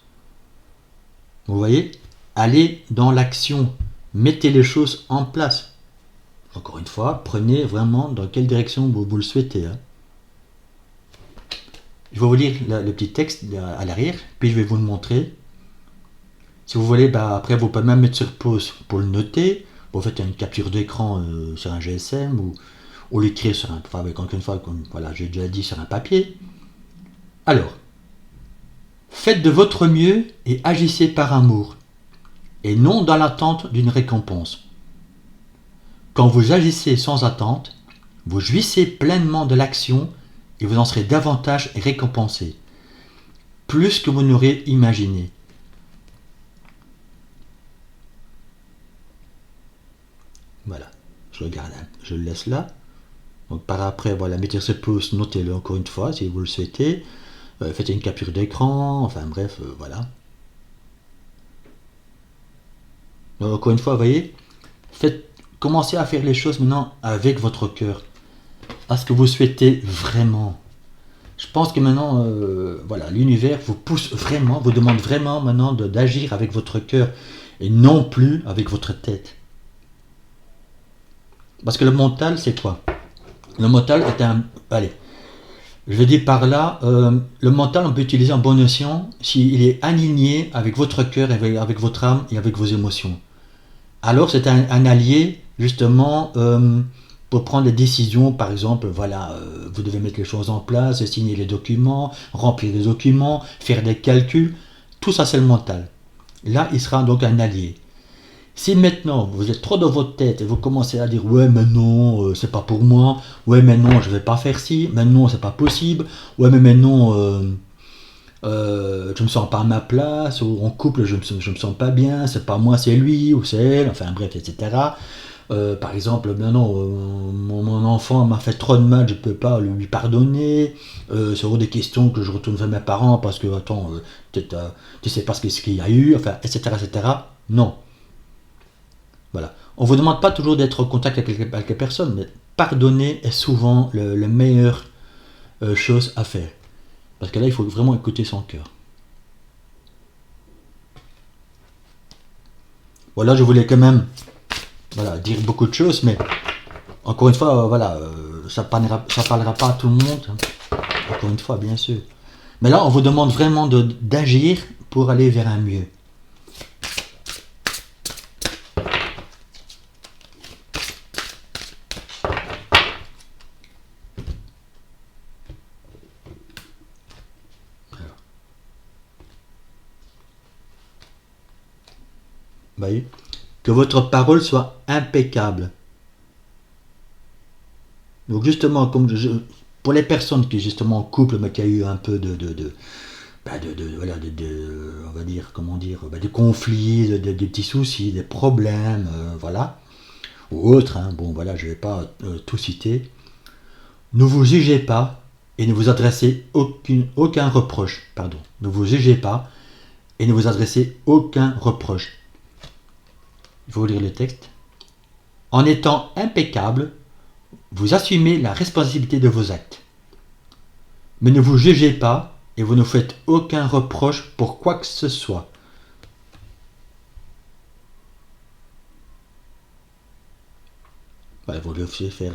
Vous voyez, allez dans l'action. Mettez les choses en place. Encore une fois, prenez vraiment dans quelle direction vous le souhaitez. Hein. Je vais vous lire le petit texte à l'arrière, puis je vais vous le montrer. Si vous voulez, bah, après vous pouvez même mettre sur pause pour le noter. Vous faites une capture d'écran sur un GSM ou l'écrire sur un, enfin, encore une fois, comme voilà, j'ai déjà dit, sur un papier. Alors, faites de votre mieux et agissez par amour, et non dans l'attente d'une récompense. Quand vous agissez sans attente, vous jouissez pleinement de l'action et vous en serez davantage récompensé, plus que vous n'aurez imaginé. Voilà, je regarde, je le laisse là. Donc par après, voilà, mettez sur pause, notez-le encore une fois si vous le souhaitez. Faites une capture d'écran, enfin bref, voilà. Donc, encore une fois, vous voyez, commencez à faire les choses maintenant avec votre cœur. À ce que vous souhaitez vraiment. Je pense que maintenant, voilà, l'univers vous pousse vraiment, vous demande vraiment maintenant d'agir avec votre cœur et non plus avec votre tête. Parce que le mental, c'est quoi? Le mental est un... Allez, je veux dire par là, le mental, on peut utiliser en bon escient s'il est aligné avec votre cœur, avec votre âme et avec vos émotions. Alors c'est un allié, justement, pour prendre des décisions. Par exemple, voilà, vous devez mettre les choses en place, signer les documents, remplir les documents, faire des calculs. Tout ça, c'est le mental. Là, il sera donc un allié. Si maintenant vous êtes trop dans votre tête et vous commencez à dire ouais mais non c'est pas pour moi, ouais mais non je vais pas faire ci, mais non c'est pas possible, ouais mais non je me sens pas à ma place, ou en couple je me sens pas bien, c'est pas moi c'est lui ou c'est elle, enfin bref etc. Par exemple maintenant mon enfant m'a fait trop de mal, je peux pas lui pardonner, c'est hors des questions que je retourne vers mes parents parce que attends tu sais pas ce qu'il y a eu, enfin etc. Non. Voilà. On ne vous demande pas toujours d'être en contact avec les personnes, mais pardonner est souvent la meilleure chose à faire. Parce que là, il faut vraiment écouter son cœur. Voilà, je voulais quand même dire beaucoup de choses, mais encore une fois, ça parlera pas à tout le monde. Hein. Encore une fois, bien sûr. Mais là, on vous demande vraiment d'agir pour aller vers un mieux. Voyez, que votre parole soit impeccable. Donc justement, pour les personnes qui justement en couple, mais qui a eu un peu on va dire, comment dire, des conflits, des petits soucis, des problèmes, voilà, ou autres, hein, bon voilà, je vais pas tout citer. Ne vous jugez pas et ne vous adressez aucun reproche. Pardon. Ne vous jugez pas et ne vous adressez aucun reproche. Je vais vous lire le texte. En étant impeccable, vous assumez la responsabilité de vos actes. Mais ne vous jugez pas et vous ne faites aucun reproche pour quoi que ce soit. Voilà, vous devez faire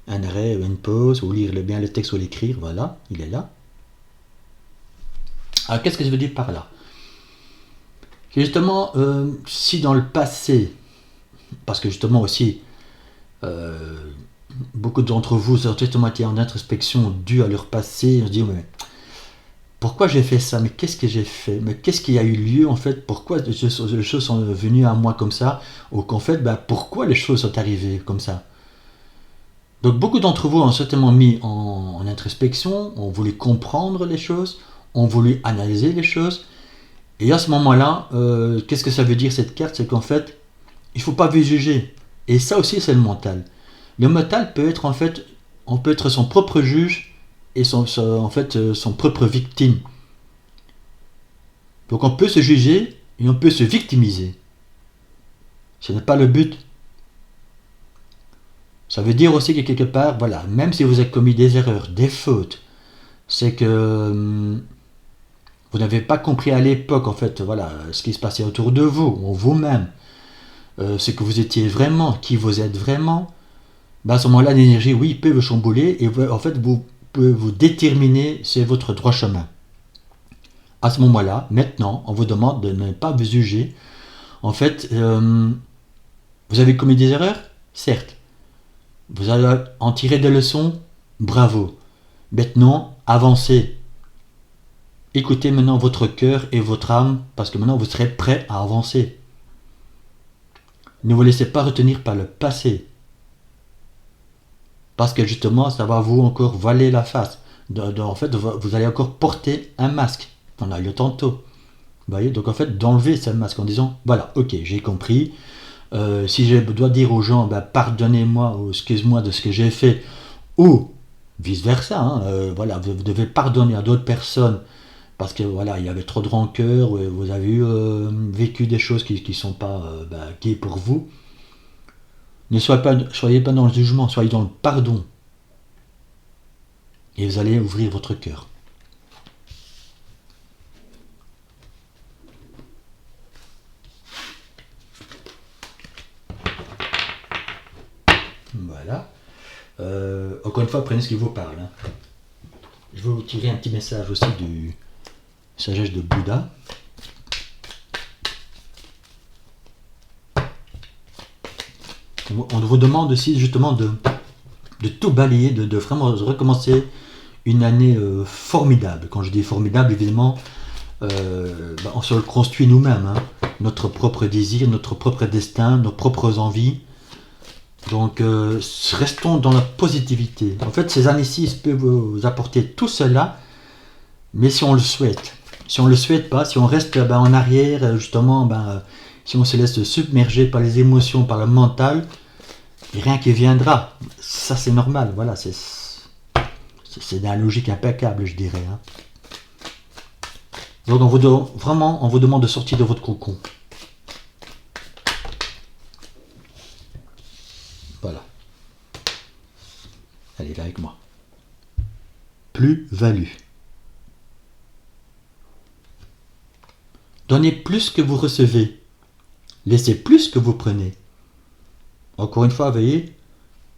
un arrêt ou une pause, ou lire bien le texte ou l'écrire, voilà, il est là. Alors qu'est-ce que je veux dire par là? Justement, si dans le passé, parce que justement aussi, beaucoup d'entre vous ont justement été en introspection due à leur passé, on se dit, mais pourquoi j'ai fait ça? Mais qu'est-ce que j'ai fait? Mais qu'est-ce qui a eu lieu en fait? Pourquoi les choses sont venues à moi comme ça? Ou qu'en fait, pourquoi les choses sont arrivées comme ça? Donc beaucoup d'entre vous ont certainement mis en introspection, ont voulu comprendre les choses, ont voulu analyser les choses. Et à ce moment-là, qu'est-ce que ça veut dire cette carte? C'est qu'en fait, il ne faut pas vous juger. Et ça aussi, c'est le mental. Le mental peut être en fait, on peut être son propre juge et son propre victime. Donc on peut se juger et on peut se victimiser. Ce n'est pas le but. Ça veut dire aussi que quelque part, voilà, même si vous avez commis des erreurs, des fautes, c'est que vous n'avez pas compris à l'époque, en fait, voilà, ce qui se passait autour de vous, ou vous-même, ce que vous étiez vraiment, qui vous êtes vraiment. À ce moment-là, l'énergie, oui, peut vous chambouler et en fait, vous pouvez vous déterminer, c'est votre droit chemin. À ce moment-là, maintenant, on vous demande de ne pas vous juger. En fait, vous avez commis des erreurs? Certes. Vous allez en tirer des leçons? Bravo. Maintenant, avancez. Écoutez maintenant votre cœur et votre âme, parce que maintenant vous serez prêt à avancer. Ne vous laissez pas retenir par le passé. Parce que justement, ça va vous encore voiler la face. En fait, vous allez encore porter un masque. On a eu tantôt. Vous voyez, donc en fait, d'enlever ce masque en disant, voilà, ok, j'ai compris. Si je dois dire aux gens, pardonnez-moi ou excuse-moi de ce que j'ai fait, ou vice-versa, voilà, vous devez pardonner à d'autres personnes parce que voilà, il y avait trop de rancœur, vous avez vécu des choses qui ne sont pas gays pour vous. Ne soyez pas dans le jugement, soyez dans le pardon. Et vous allez ouvrir votre cœur. Voilà. Encore une fois, prenez ce qui vous parle. Je vais vous tirer un petit message aussi du sagesse de Bouddha. On vous demande aussi justement de tout balayer, de vraiment recommencer une année formidable. Quand je dis formidable, évidemment, on se le construit nous-mêmes. Notre propre désir, notre propre destin, nos propres envies. Donc, restons dans la positivité. En fait, ces années-ci peuvent vous apporter tout cela, mais si on le souhaite. Si on ne le souhaite pas, si on reste en arrière, justement, si on se laisse submerger par les émotions, par le mental, rien qui viendra. Ça, c'est normal. Voilà, c'est de la logique impeccable, je dirais. Donc, on vous demande de sortir de votre cocon. Voilà. Allez, viens avec moi. Plus-value. Donnez plus que vous recevez. Laissez plus que vous prenez. Encore une fois, veuillez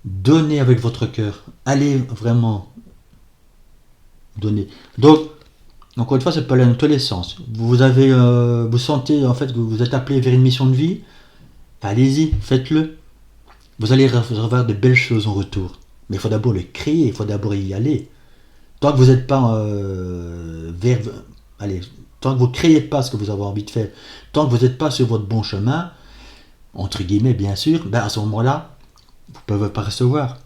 donner avec votre cœur. Allez vraiment donner. Donc, encore une fois, c'est pas aller dans tous les sens. Vous sentez en fait que vous êtes appelé vers une mission de vie. Allez-y, faites-le. Vous allez recevoir de belles choses en retour. Mais il faut d'abord le créer, il faut d'abord y aller. Tant que vous n'êtes pas tant que vous ne créez pas ce que vous avez envie de faire, tant que vous n'êtes pas sur votre bon chemin, entre guillemets bien sûr, à ce moment-là, vous ne pouvez pas recevoir.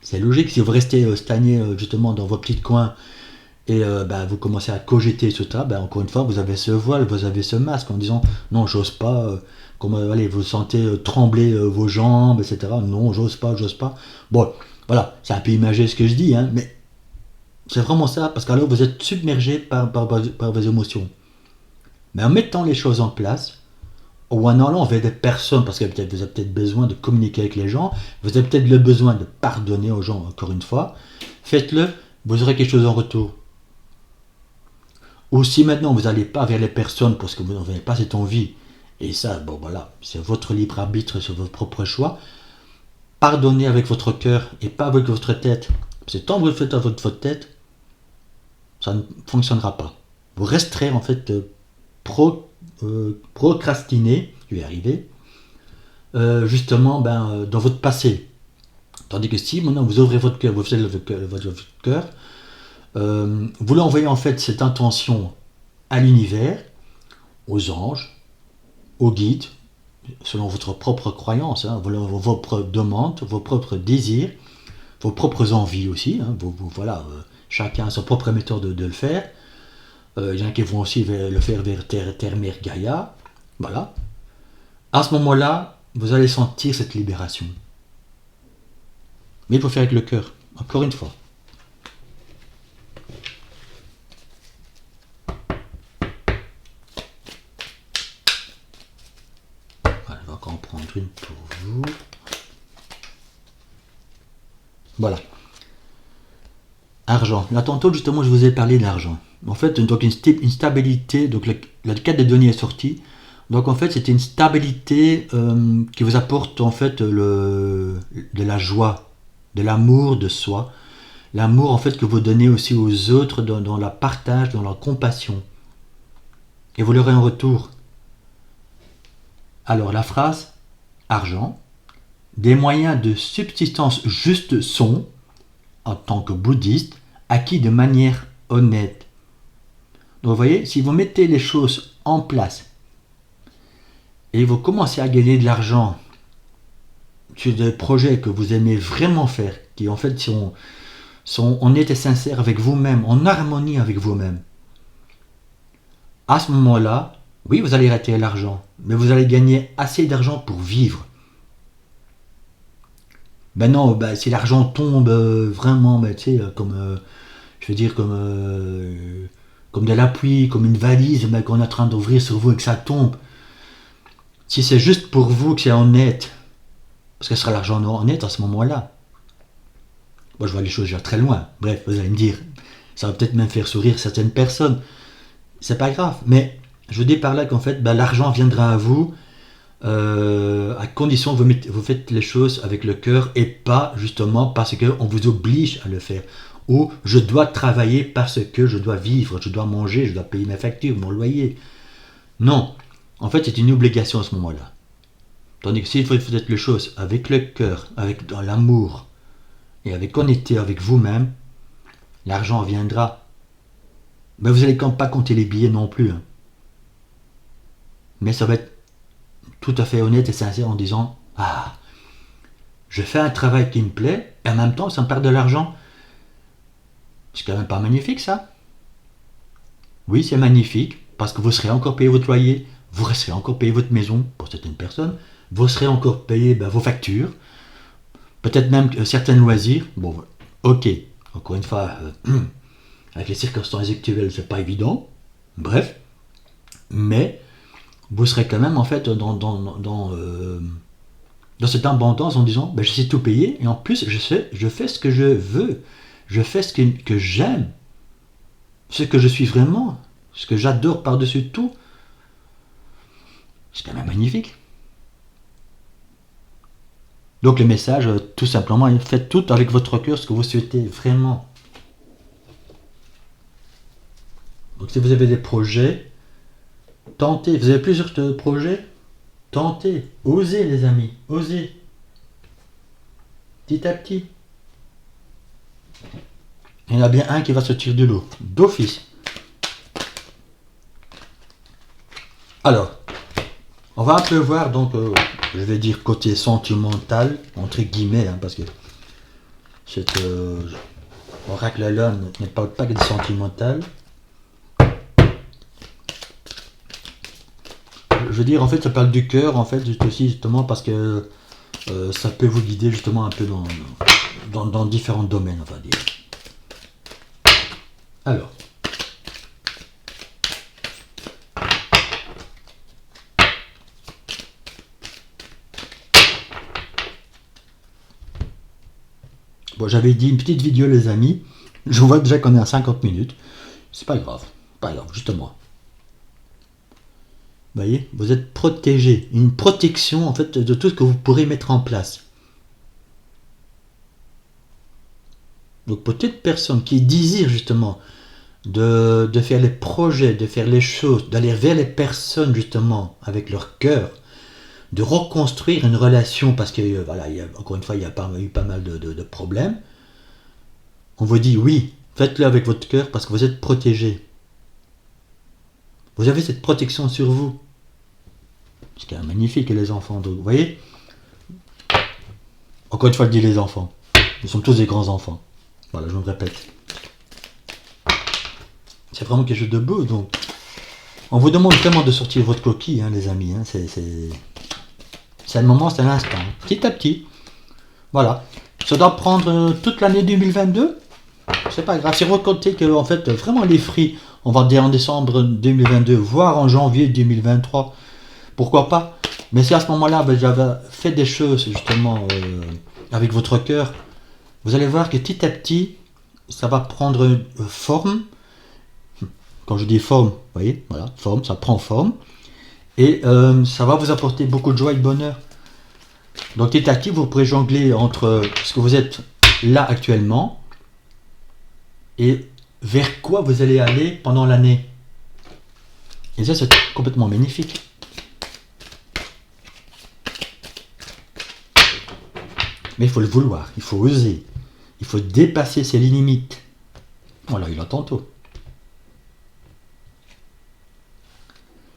C'est logique, si vous restez stagné justement dans vos petits coins et vous commencez à cogiter sur ça, encore une fois, vous avez ce voile, vous avez ce masque en disant non, j'ose pas, comme allez, vous sentez trembler vos jambes, etc. Non, j'ose pas, j'ose pas. Bon, voilà, c'est un peu imagé ce que je dis, hein, mais c'est vraiment ça, parce qu'alors vous êtes submergé par vos émotions. Mais en mettant les choses en place, ou en allant vers des personnes, parce que peut-être vous avez peut-être besoin de communiquer avec les gens, vous avez peut-être le besoin de pardonner aux gens, encore une fois, faites-le, vous aurez quelque chose en retour. Ou si maintenant vous n'allez pas vers les personnes parce que vous n'en avez pas cette envie, et ça, bon voilà, c'est votre libre arbitre, c'est votre propre choix, pardonnez avec votre cœur et pas avec votre tête. Parce que tant que vous le faites avec votre tête, ça ne fonctionnera pas. Vous resterez en fait procrastiner, je vais y arriver, justement dans votre passé. Tandis que si maintenant vous ouvrez votre cœur, vous faites votre cœur, vous l'envoyez en fait cette intention à l'univers, aux anges, aux guides, selon votre propre croyance, hein, vos propres demandes, vos propres désirs, vos propres envies aussi. Hein, voilà, chacun a sa propre méthode de le faire. Il y en a qui vont aussi le faire vers Terre, Mère, Gaïa. Voilà. À ce moment-là, vous allez sentir cette libération. Mais il faut faire avec le cœur, encore une fois. Voilà, je vais encore en prendre une pour vous. Voilà. Argent. Là, tantôt, justement, je vous ai parlé d'argent. En fait, donc une stabilité, donc la carte des données est sortie. Donc en fait, c'est une stabilité qui vous apporte en fait de la joie, de l'amour de soi. L'amour en fait que vous donnez aussi aux autres dans la partage, dans la compassion. Et vous l'aurez en retour. Alors la phrase, argent, des moyens de subsistance justes sont, en tant que bouddhiste, acquis de manière honnête. Donc vous voyez, si vous mettez les choses en place et vous commencez à gagner de l'argent sur des projets que vous aimez vraiment faire, qui en fait sont honnêtes et sincères avec vous-même, en harmonie avec vous-même, à ce moment-là, oui, vous allez rater l'argent, mais vous allez gagner assez d'argent pour vivre. Ben non, si l'argent tombe vraiment, tu sais, comme, je veux dire, comme de la pluie, comme une valise qu'on est en train d'ouvrir sur vous et que ça tombe. Si c'est juste pour vous que c'est honnête, parce que ce sera l'argent honnête à ce moment-là. Moi, je vois les choses déjà très loin. Bref, vous allez me dire, ça va peut-être même faire sourire certaines personnes. C'est pas grave, mais je vous dis par là qu'en fait, l'argent viendra à vous à condition que vous faites les choses avec le cœur et pas justement parce qu'on vous oblige à le faire. Ou je dois travailler parce que je dois vivre, je dois manger, je dois payer mes factures, mon loyer. Non, en fait c'est une obligation à ce moment-là. Tandis que si vous faites les choses avec le cœur, avec dans l'amour et avec honnêteté avec vous-même, l'argent viendra. Mais vous n'allez pas compter les billets non plus. Hein. Mais ça va être tout à fait honnête et sincère en disant « Ah, je fais un travail qui me plaît et en même temps ça me perd de l'argent. » C'est quand même pas magnifique ça. Oui, c'est magnifique parce que vous serez encore payé votre loyer, vous serez encore payé votre maison pour certaines personnes, vous serez encore payé vos factures, peut-être même certains loisirs. Bon, ok, encore une fois, avec les circonstances actuelles, c'est pas évident. Bref, mais vous serez quand même en fait dans cette abondance en disant je sais tout payer et en plus je fais ce que je veux, je fais ce que j'aime, ce que je suis vraiment, ce que j'adore par-dessus tout. C'est quand même magnifique. Donc le message, tout simplement, faites tout avec votre cœur ce que vous souhaitez vraiment. Donc si vous avez des projets, tentez. Vous avez plusieurs projets, tentez. Osez les amis, osez. Petit à petit. Il y en a bien un qui va sortir de l'eau, d'office. Alors, on va un peu voir donc, je vais dire côté sentimental, entre guillemets, hein, parce que Oracle là n'est pas que du sentimental. Je veux dire, en fait, ça parle du cœur, en fait, juste aussi, justement, parce que ça peut vous guider, justement, un peu dans différents domaines, on va dire. Alors. Bon, j'avais dit une petite vidéo, les amis. Je vois déjà qu'on est à 50 minutes. C'est pas grave. Pas grave, justement. Vous voyez, vous êtes protégé. Une protection, en fait, de tout ce que vous pourrez mettre en place. Donc, pour toute personne qui désire, justement, de faire les projets, de faire les choses, d'aller vers les personnes, justement, avec leur cœur, de reconstruire une relation, parce que, voilà, encore une fois, il y a eu pas mal de problèmes. On vous dit oui, faites-le avec votre cœur parce que vous êtes protégé. Vous avez cette protection sur vous. Ce qui est magnifique, les enfants. Donc, vous voyez, encore une fois, je dis les enfants. Nous sommes tous des grands enfants. Voilà, je me répète. C'est vraiment quelque chose de beau. Donc, on vous demande vraiment de sortir votre coquille, hein, les amis. Hein. C'est un moment, c'est un instant. Petit à petit. Voilà. Ça doit prendre toute l'année 2022. C'est pas grave. C'est recompté que, en fait, vraiment les fruits, on va dire en décembre 2022, voire en janvier 2023. Pourquoi pas? Mais si à ce moment-là, j'avais fait des choses, justement, avec votre cœur, vous allez voir que petit à petit, ça va prendre forme. Quand je dis forme, vous voyez, voilà, forme, ça prend forme. Et ça va vous apporter beaucoup de joie et de bonheur. Donc petit à petit, vous pourrez jongler entre ce que vous êtes là actuellement et vers quoi vous allez aller pendant l'année. Et ça, c'est complètement magnifique. Mais il faut le vouloir, il faut oser, il faut dépasser ses limites. Voilà, il entend tout.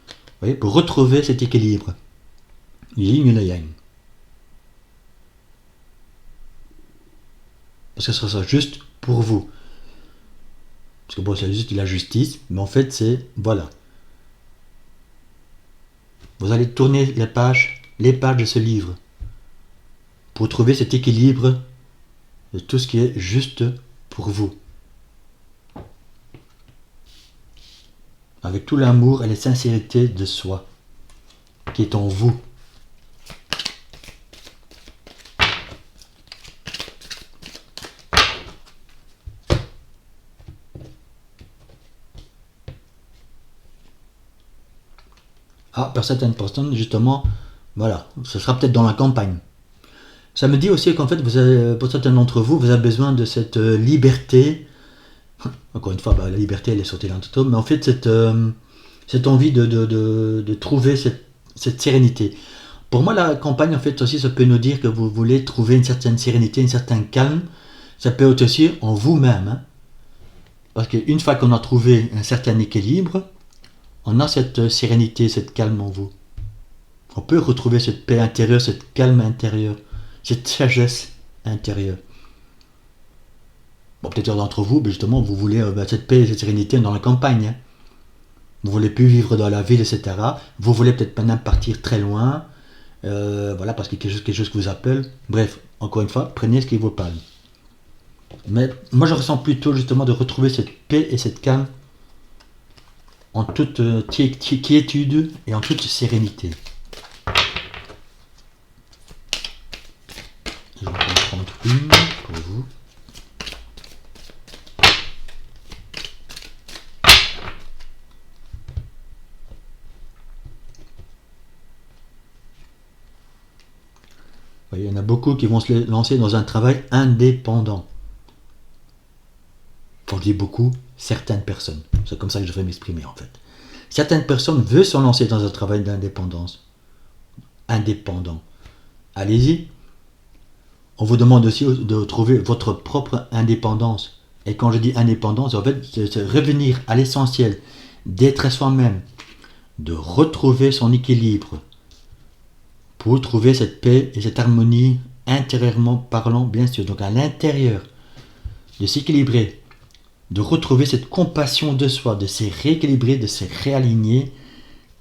Vous voyez, pour retrouver cet équilibre. Yin et le yang. Parce que ce sera juste pour vous. Parce que bon, c'est juste la justice, mais en fait, c'est, voilà. Vous allez tourner les pages de ce livre pour trouver cet équilibre de tout ce qui est juste pour vous. Avec tout l'amour et la sincérité de soi qui est en vous. Ah, pour certaines personnes, justement, voilà, ce sera peut-être dans la campagne. Ça me dit aussi qu'en fait, vous avez, pour certains d'entre vous, vous avez besoin de cette liberté. Encore une fois, la liberté, elle est sortie d'un tout autre, mais en fait, cette envie de trouver cette sérénité. Pour moi, la campagne, en fait, aussi, ça peut nous dire que vous voulez trouver une certaine sérénité, un certain calme. Ça peut être aussi en vous-même. Hein. Parce qu'une fois qu'on a trouvé un certain équilibre, on a cette sérénité, cette calme en vous. On peut retrouver cette paix intérieure, cette calme intérieure, cette sagesse intérieure. Bon, peut-être d'entre vous, justement, vous voulez cette paix et cette sérénité dans la campagne. Hein. Vous voulez plus vivre dans la ville, etc. Vous voulez peut-être maintenant partir très loin, voilà, parce qu'il y a quelque chose qui vous appelle. Bref, encore une fois, prenez ce qui vous parle. Mais moi, je ressens plutôt justement de retrouver cette paix et cette calme en toute quiétude et en toute sérénité. Je vais en prendre une pour vous. Vous voyez, il y en a beaucoup qui vont se lancer dans un travail indépendant. Quand je dis beaucoup, certaines personnes. C'est comme ça que je vais m'exprimer en fait. Certaines personnes veulent se lancer dans un travail d'indépendance. Indépendant. Allez-y. On vous demande aussi de trouver votre propre indépendance. Et quand je dis indépendance, en fait, c'est revenir à l'essentiel, d'être soi-même, de retrouver son équilibre, pour trouver cette paix et cette harmonie intérieurement parlant, bien sûr. Donc à l'intérieur. de s'équilibrer, de retrouver cette compassion de soi, de se rééquilibrer, de se réaligner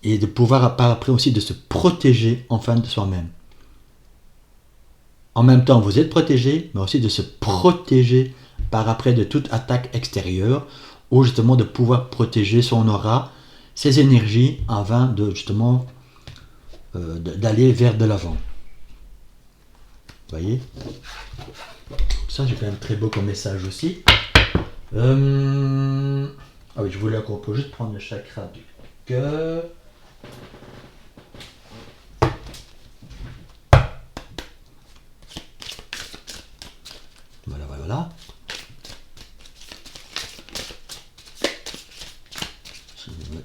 et de pouvoir par après aussi de se protéger enfin de soi-même. En même temps, vous êtes protégé, mais aussi de se protéger par après de toute attaque extérieure, ou justement de pouvoir protéger son aura, ses énergies, afin de justement d'aller vers de l'avant. Vous voyez? Ça, c'est quand même très beau comme message aussi. Ah oui, je voulais qu'on peut juste prendre le chakra du cœur. Voilà.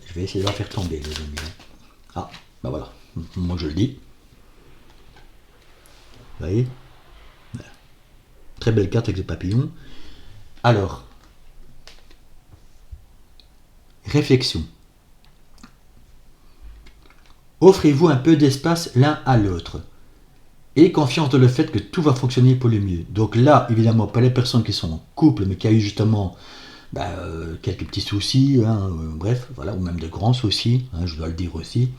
Je vais essayer de la faire tomber, les amis. Ah, ben voilà. Moi, je le dis. Vous voyez? Voilà. Très belle carte avec le papillon. Alors, réflexion. Offrez-vous un peu d'espace l'un à l'autre. Et confiance dans le fait que tout va fonctionner pour le mieux. Donc là, évidemment, pour les personnes qui sont en couple, mais qui a eu justement quelques petits soucis, bref, voilà, ou même de grands soucis, je dois le dire aussi.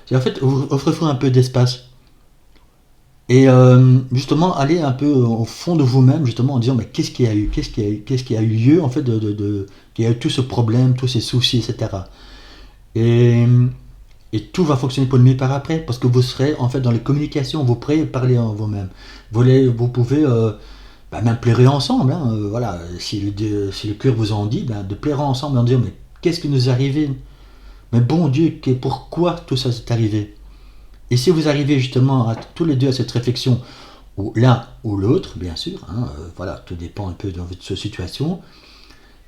C'est en fait, offrez-vous un peu d'espace. Et justement, allez un peu au fond de vous-même, justement, en disant, mais qu'est-ce qui a eu lieu, en fait, qu'il y a eu tout ce problème, tous ces soucis, etc. Et tout va fonctionner pour le mieux par après, parce que vous serez en fait dans les communications, vous pourrez parler en vous-même. Vous pouvez même pleurer ensemble, voilà, si le cœur vous en dit, de pleurer ensemble en disant mais qu'est-ce qui nous est arrivé? Mais bon Dieu, pourquoi tout ça s'est arrivé? Et si vous arrivez justement tous les deux à cette réflexion, ou l'un ou l'autre, bien sûr, voilà, tout dépend un peu de votre situation,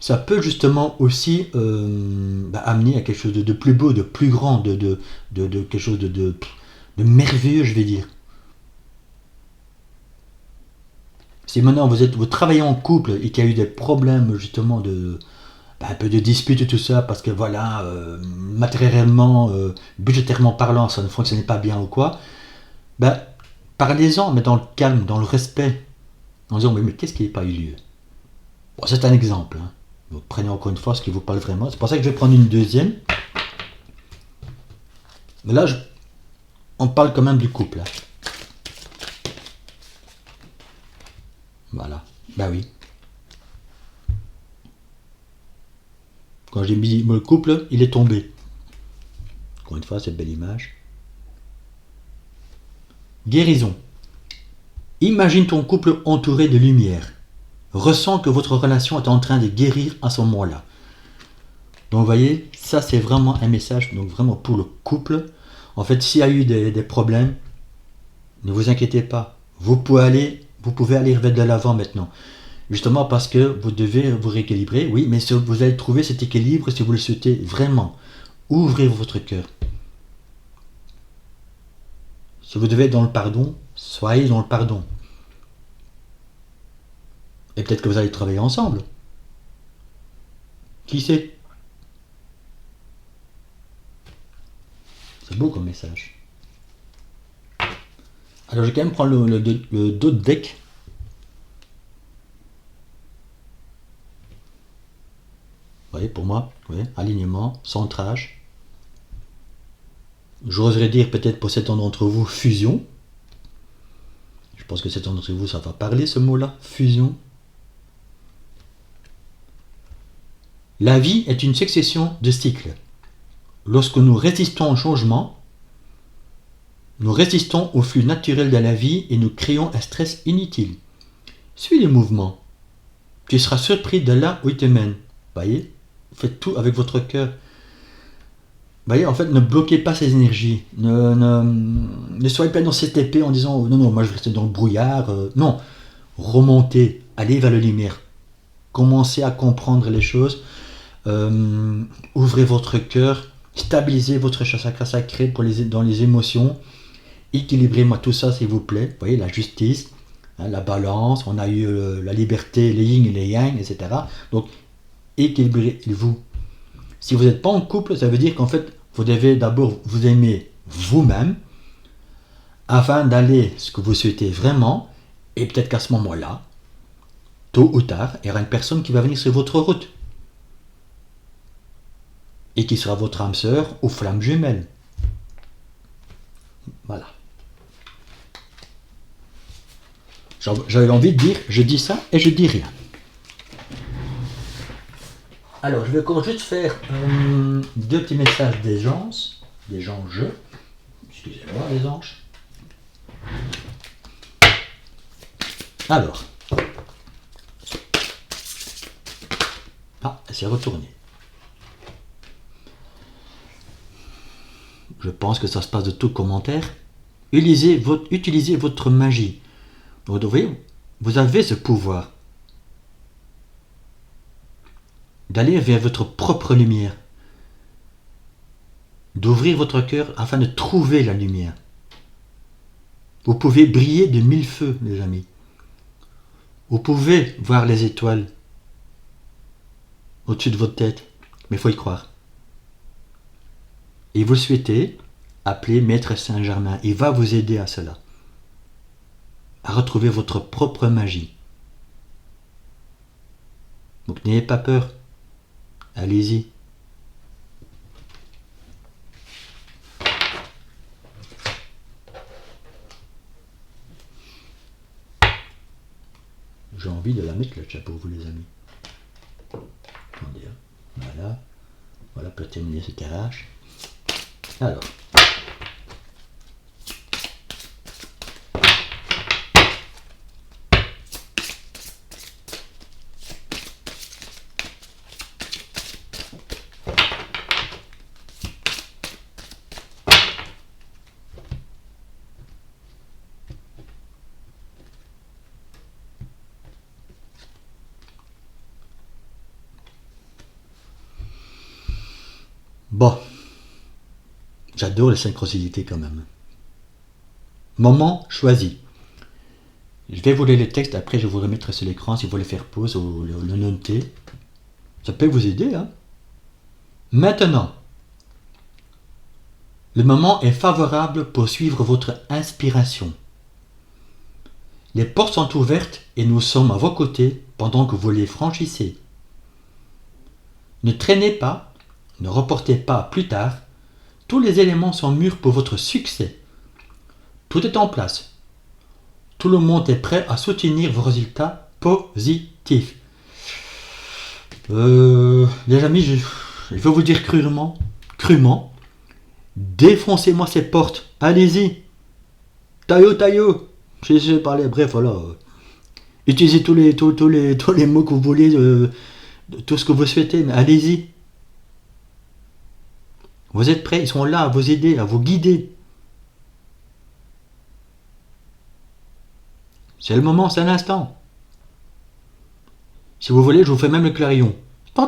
ça peut justement aussi amener à quelque chose de plus beau, de plus grand, de quelque chose de merveilleux, je vais dire. Si maintenant vous travaillez en couple et qu'il y a eu des problèmes justement un peu de disputes et tout ça, parce que voilà, matériellement, budgétairement parlant, ça ne fonctionnait pas bien ou quoi, parlez-en, mais dans le calme, dans le respect, en disant mais qu'est-ce qui n'a pas eu lieu? Bon, c'est un exemple, Donc prenez encore une fois ce qui vous parle vraiment. C'est pour ça que je vais prendre une deuxième. Mais là, on parle quand même du couple. Voilà. Oui. Quand j'ai mis le couple, il est tombé. Encore une fois, cette belle image. Guérison. Imagine ton couple entouré de lumière. Ressens que votre relation est en train de guérir à ce moment-là. Donc vous voyez, ça c'est vraiment un message, donc vraiment pour le couple. En fait, s'il y a eu des problèmes, ne vous inquiétez pas. Vous pouvez aller vers de l'avant maintenant. Justement parce que vous devez vous rééquilibrer, oui, mais vous allez trouver cet équilibre si vous le souhaitez vraiment. Ouvrez votre cœur. Si vous devez être dans le pardon, soyez dans le pardon. Et peut-être que vous allez travailler ensemble. Qui sait? C'est beau comme message. Alors je vais quand même prendre d'autres deck. Vous voyez, pour moi, alignement, centrage. J'oserais dire peut-être pour certains d'entre vous, fusion. Je pense que certains d'entre vous, ça va parler ce mot-là, fusion. La vie est une succession de cycles. Lorsque nous résistons au changement, nous résistons au flux naturel de la vie et nous créons un stress inutile. Suis les mouvements. Tu seras surpris de là où ils te mènent. Voyez, faites tout avec votre cœur. Voyez, en fait, ne bloquez pas ces énergies. Ne soyez pas dans cette épée en disant non, moi je vais rester dans le brouillard. Non, remontez, allez vers la lumière. Commencez à comprendre les choses. Ouvrez votre cœur, stabilisez votre chakra sacré dans les émotions. Équilibrez-moi tout ça s'il vous plaît. Vous voyez, la justice, la balance, on a eu la liberté, les yin et les yang, etc. Donc, équilibrez-vous. Si vous n'êtes pas en couple, ça veut dire qu'en fait, vous devez d'abord vous aimer vous-même afin d'aller ce que vous souhaitez vraiment. Et peut-être qu'à ce moment-là, tôt ou tard, il y aura une personne qui va venir sur votre route et qui sera votre âme sœur ou flamme jumelle. Voilà. J'avais envie de dire, je dis ça et je dis rien. Alors, je vais encore juste faire deux petits messages des anges. Excusez-moi, les anges. Alors. Ah, elle s'est retournée. Je pense que ça se passe de tout commentaire. Utilisez votre magie. Vous avez ce pouvoir d'aller vers votre propre lumière, d'ouvrir votre cœur afin de trouver la lumière. Vous pouvez briller de 1000 feux, les amis. Vous pouvez voir les étoiles au-dessus de votre tête, mais il faut y croire. Et vous souhaitez, appelez Maître Saint-Germain. Il va vous aider à cela, à retrouver votre propre magie. Donc n'ayez pas peur. Allez-y. J'ai envie de la mettre le chapeau, vous les amis. Attendez, voilà. Voilà pour terminer ce tirage. Alors. Bon, j'adore les synchronicités quand même. Moment choisi. Je vais vous lire les textes, après je vais vous remettre sur l'écran si vous voulez faire pause ou le noter. Ça peut vous aider, hein. Maintenant, le moment est favorable pour suivre votre inspiration. Les portes sont ouvertes et nous sommes à vos côtés pendant que vous les franchissez. Ne traînez pas. Ne reportez pas plus tard. Tous les éléments sont mûrs pour votre succès. Tout est en place. Tout le monde est prêt à soutenir vos résultats positifs. Les amis, je vais vous dire crûment, défoncez-moi ces portes. Allez-y. Taillot. Je parler, bref, voilà. Utilisez tous les mots que vous voulez, tout ce que vous souhaitez, mais allez-y. Vous êtes prêts, ils sont là à vous aider, à vous guider. C'est le moment, c'est l'instant. Si vous voulez, je vous fais même le clarion. Vous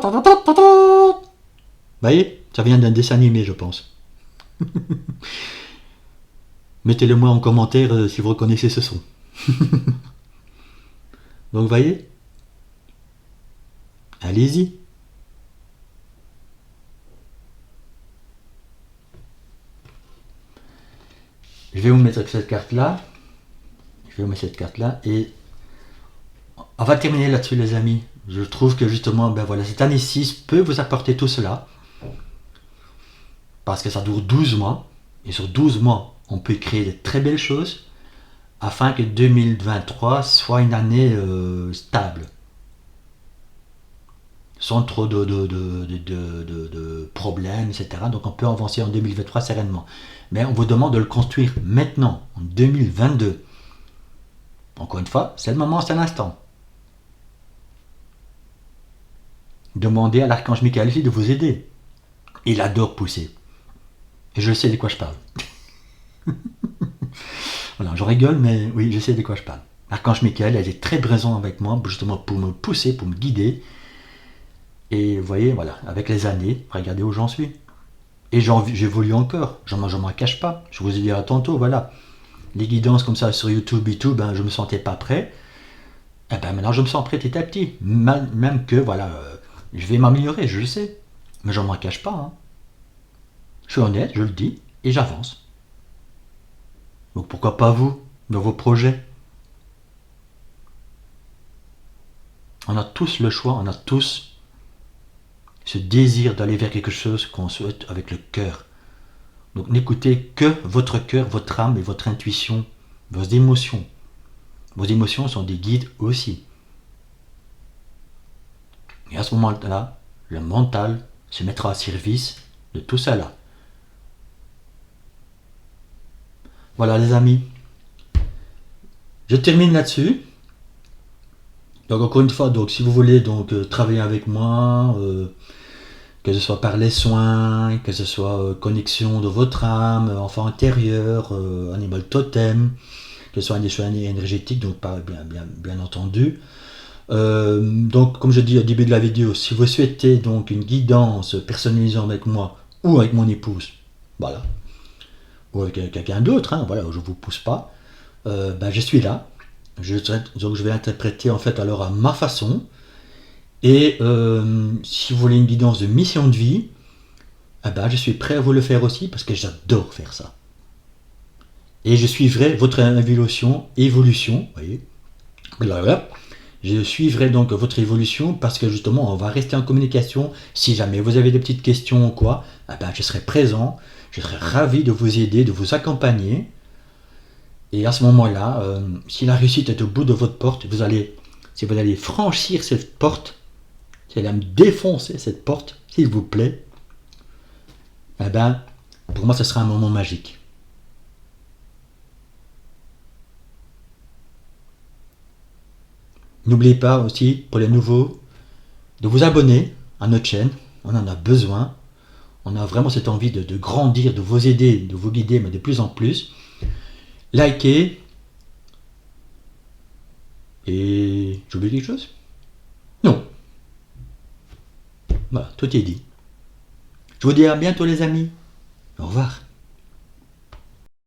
voyez, ça vient d'un dessin animé, je pense. Mettez-le moi en commentaire si vous reconnaissez ce son. Donc, vous voyez, allez-y. Je vais vous mettre cette carte-là. Et on va terminer là-dessus, les amis. Je trouve que justement, cette année 6 peut vous apporter tout cela. Parce que ça dure 12 mois. Et sur 12 mois, on peut créer de très belles choses afin que 2023 soit une année stable. Sans trop de problèmes, etc. Donc on peut avancer en 2023 sereinement. Mais on vous demande de le construire maintenant, en 2022. Encore une fois, c'est le moment, c'est l'instant. Demandez à l'archange Michael aussi de vous aider. Il adore pousser. Et je sais de quoi je parle. Voilà, je rigole, mais oui, je sais de quoi je parle. L'archange Michael, elle est très présent avec moi, justement pour me pousser, pour me guider. Et vous voyez, voilà, avec les années, regardez où j'en suis. Et j'évolue encore, je m'en cache pas. Je vous ai dit tantôt, voilà. Les guidances comme ça sur YouTube et tout, je me sentais pas prêt. Et maintenant je me sens prêt petit à petit. Même que, voilà, je vais m'améliorer, je le sais. Mais je m'en cache pas. Hein. Je suis honnête, je le dis, et j'avance. Donc pourquoi pas vous, dans vos projets? On a tous le choix, on a tous ce désir d'aller vers quelque chose qu'on souhaite avec le cœur. Donc n'écoutez que votre cœur, votre âme et votre intuition, vos émotions. Vos émotions sont des guides aussi. Et à ce moment-là, le mental se mettra au service de tout ça là. Voilà les amis. Je termine là-dessus. Donc encore une fois, donc, si vous voulez donc, travailler avec moi, que ce soit par les soins, que ce soit connexion de votre âme, enfant intérieur, animal totem, que ce soit des soins énergétiques, donc bien entendu. Donc comme je dis au début de la vidéo, si vous souhaitez donc une guidance personnalisée avec moi ou avec mon épouse, voilà, ou avec quelqu'un d'autre, hein, voilà, je ne vous pousse pas, je suis là. Donc je vais interpréter en fait alors à ma façon. Et si vous voulez une guidance de mission de vie, je suis prêt à vous le faire aussi parce que j'adore faire ça. Et je suivrai votre évolution, voyez. Voilà. Je suivrai donc votre évolution parce que justement on va rester en communication. Si jamais vous avez des petites questions ou quoi, je serai présent, je serai ravi de vous aider, de vous accompagner. Et à ce moment-là, si la réussite est au bout de votre porte, si vous allez franchir cette porte, si elle va me défoncer cette porte, s'il vous plaît, pour moi ce sera un moment magique. N'oubliez pas aussi, pour les nouveaux, de vous abonner à notre chaîne. On en a besoin. On a vraiment cette envie de grandir, de vous aider, de vous guider, mais de plus en plus. Likez. Et j'oublie quelque chose? Non. Voilà, tout est dit. Je vous dis à bientôt les amis. Au revoir.